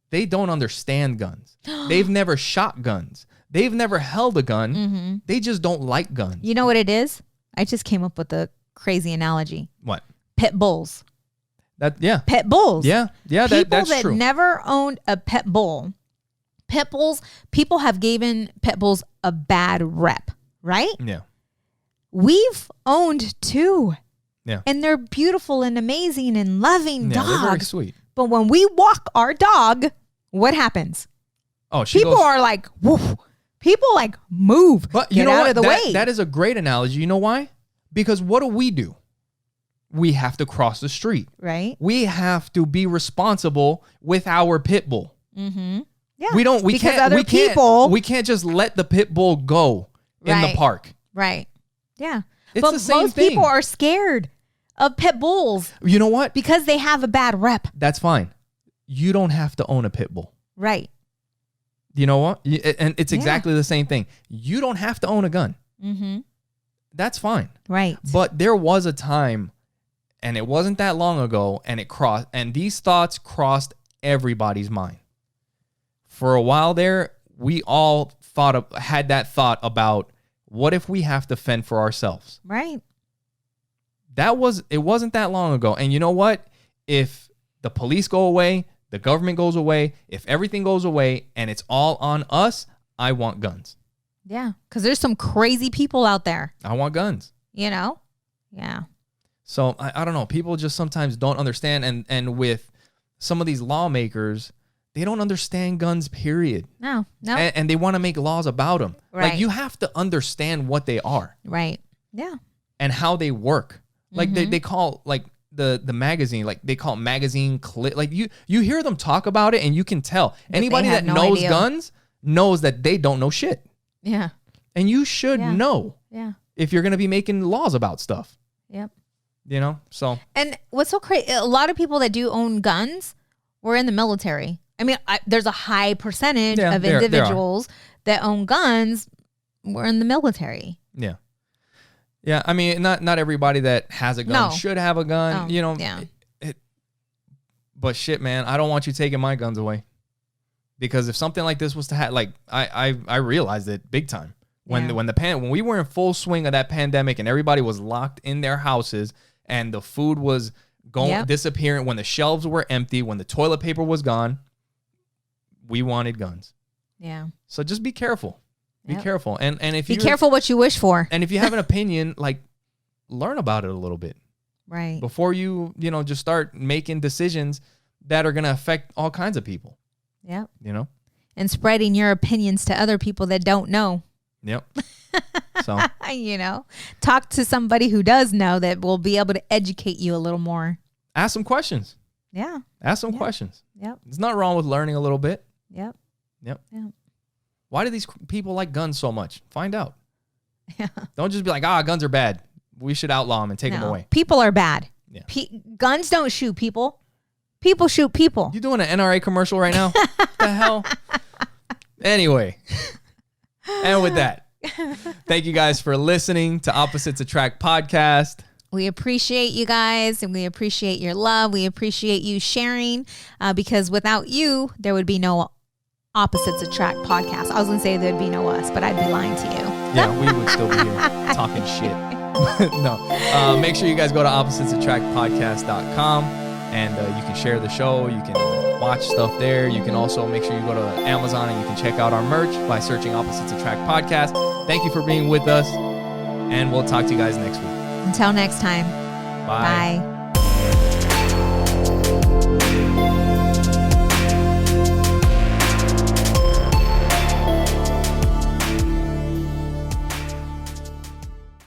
They don't understand guns. They've never shot guns. They've never held a gun. They just don't like guns. You know what it is? I just came up with a crazy analogy. What? Pit bulls. Pit bulls. Yeah. That's that true. Never owned a pit bull. Pit bulls, people have given pit bulls a bad rep, right? Yeah. We've owned two. Yeah. And they're beautiful and amazing and loving dogs. They're very sweet. But when we walk our dog, what happens? Oh, people are like, woof. People move. But you get know out what? of the way. That is a great analogy. You know why? Because what do? We have to cross the street. Right. We have to be responsible with our pit bull. Yeah. We can't just let the pit bull go in the park. Right. Yeah. It's but the same most thing. people are scared of pit bulls. You know what? Because they have a bad rep. That's fine. You don't have to own a pit bull. Right. You know what? And it's exactly the same thing. You don't have to own a gun. Mm-hmm. That's fine. Right. But there was a time, and it wasn't that long ago, and these thoughts crossed everybody's mind. For a while there, we all had that thought about, what if we have to fend for ourselves? Right. It wasn't that long ago. And you know what? If the police go away, the government goes away, if everything goes away and it's all on us, I want guns. Yeah. Because there's some crazy people out there. I want guns. You know? Yeah. So I don't know. People just sometimes don't understand. And with some of these lawmakers, they don't understand guns, period. No. And they want to make laws about them. Right. Like, you have to understand what they are. Right. Yeah. And how they work. Like, they call, like, the magazine, like, they call it magazine clip. Like, you hear them talk about it, and you can tell. Anybody that knows guns knows that they don't know shit. Yeah. And you should know. Yeah. If you're going to be making laws about stuff. Yep. You know? So. And what's so crazy, a lot of people that do own guns were in the military. I mean, there's a high percentage of individuals that own guns were in the military. Yeah. Yeah, I mean, not everybody that has a gun should have a gun, you know. Yeah. But shit, man, I don't want you taking my guns away. Because if something like this was to happen, like, I realized it big time. When we were in full swing of that pandemic and everybody was locked in their houses and the food was disappearing, when the shelves were empty, when the toilet paper was gone, we wanted guns. Yeah. So just be careful. Be careful. And if be careful what you wish for. And if you have an opinion, like, learn about it a little bit. Right. Before you just start making decisions that are going to affect all kinds of people. Yep. You know? And spreading your opinions to other people that don't know. Yep. So, you know, talk to somebody who does know that will be able to educate you a little more. Ask some questions. Yeah. Ask some questions. Yep. There's nothing wrong with learning a little bit. Yep. Yep. Why do these people like guns so much? Find out. Yeah. Don't just be like, guns are bad. We should outlaw them and take them away. People are bad. Yeah. Guns don't shoot people. People shoot people. You doing an NRA commercial right now? What the hell? Anyway. And with that, thank you guys for listening to Opposites Attract podcast. We appreciate you guys, and we appreciate your love. We appreciate you sharing, because without you, there would be no Opposites Attract podcast. I was going to say there'd be no us, but I'd be lying to you. Yeah, we would still be here talking shit. No. Make sure you guys go to oppositesattractpodcast.com and you can share the show. You can watch stuff there. You can also make sure you go to Amazon and you can check out our merch by searching Opposites Attract Podcast. Thank you for being with us, and we'll talk to you guys next week. Until next time. Bye. Bye.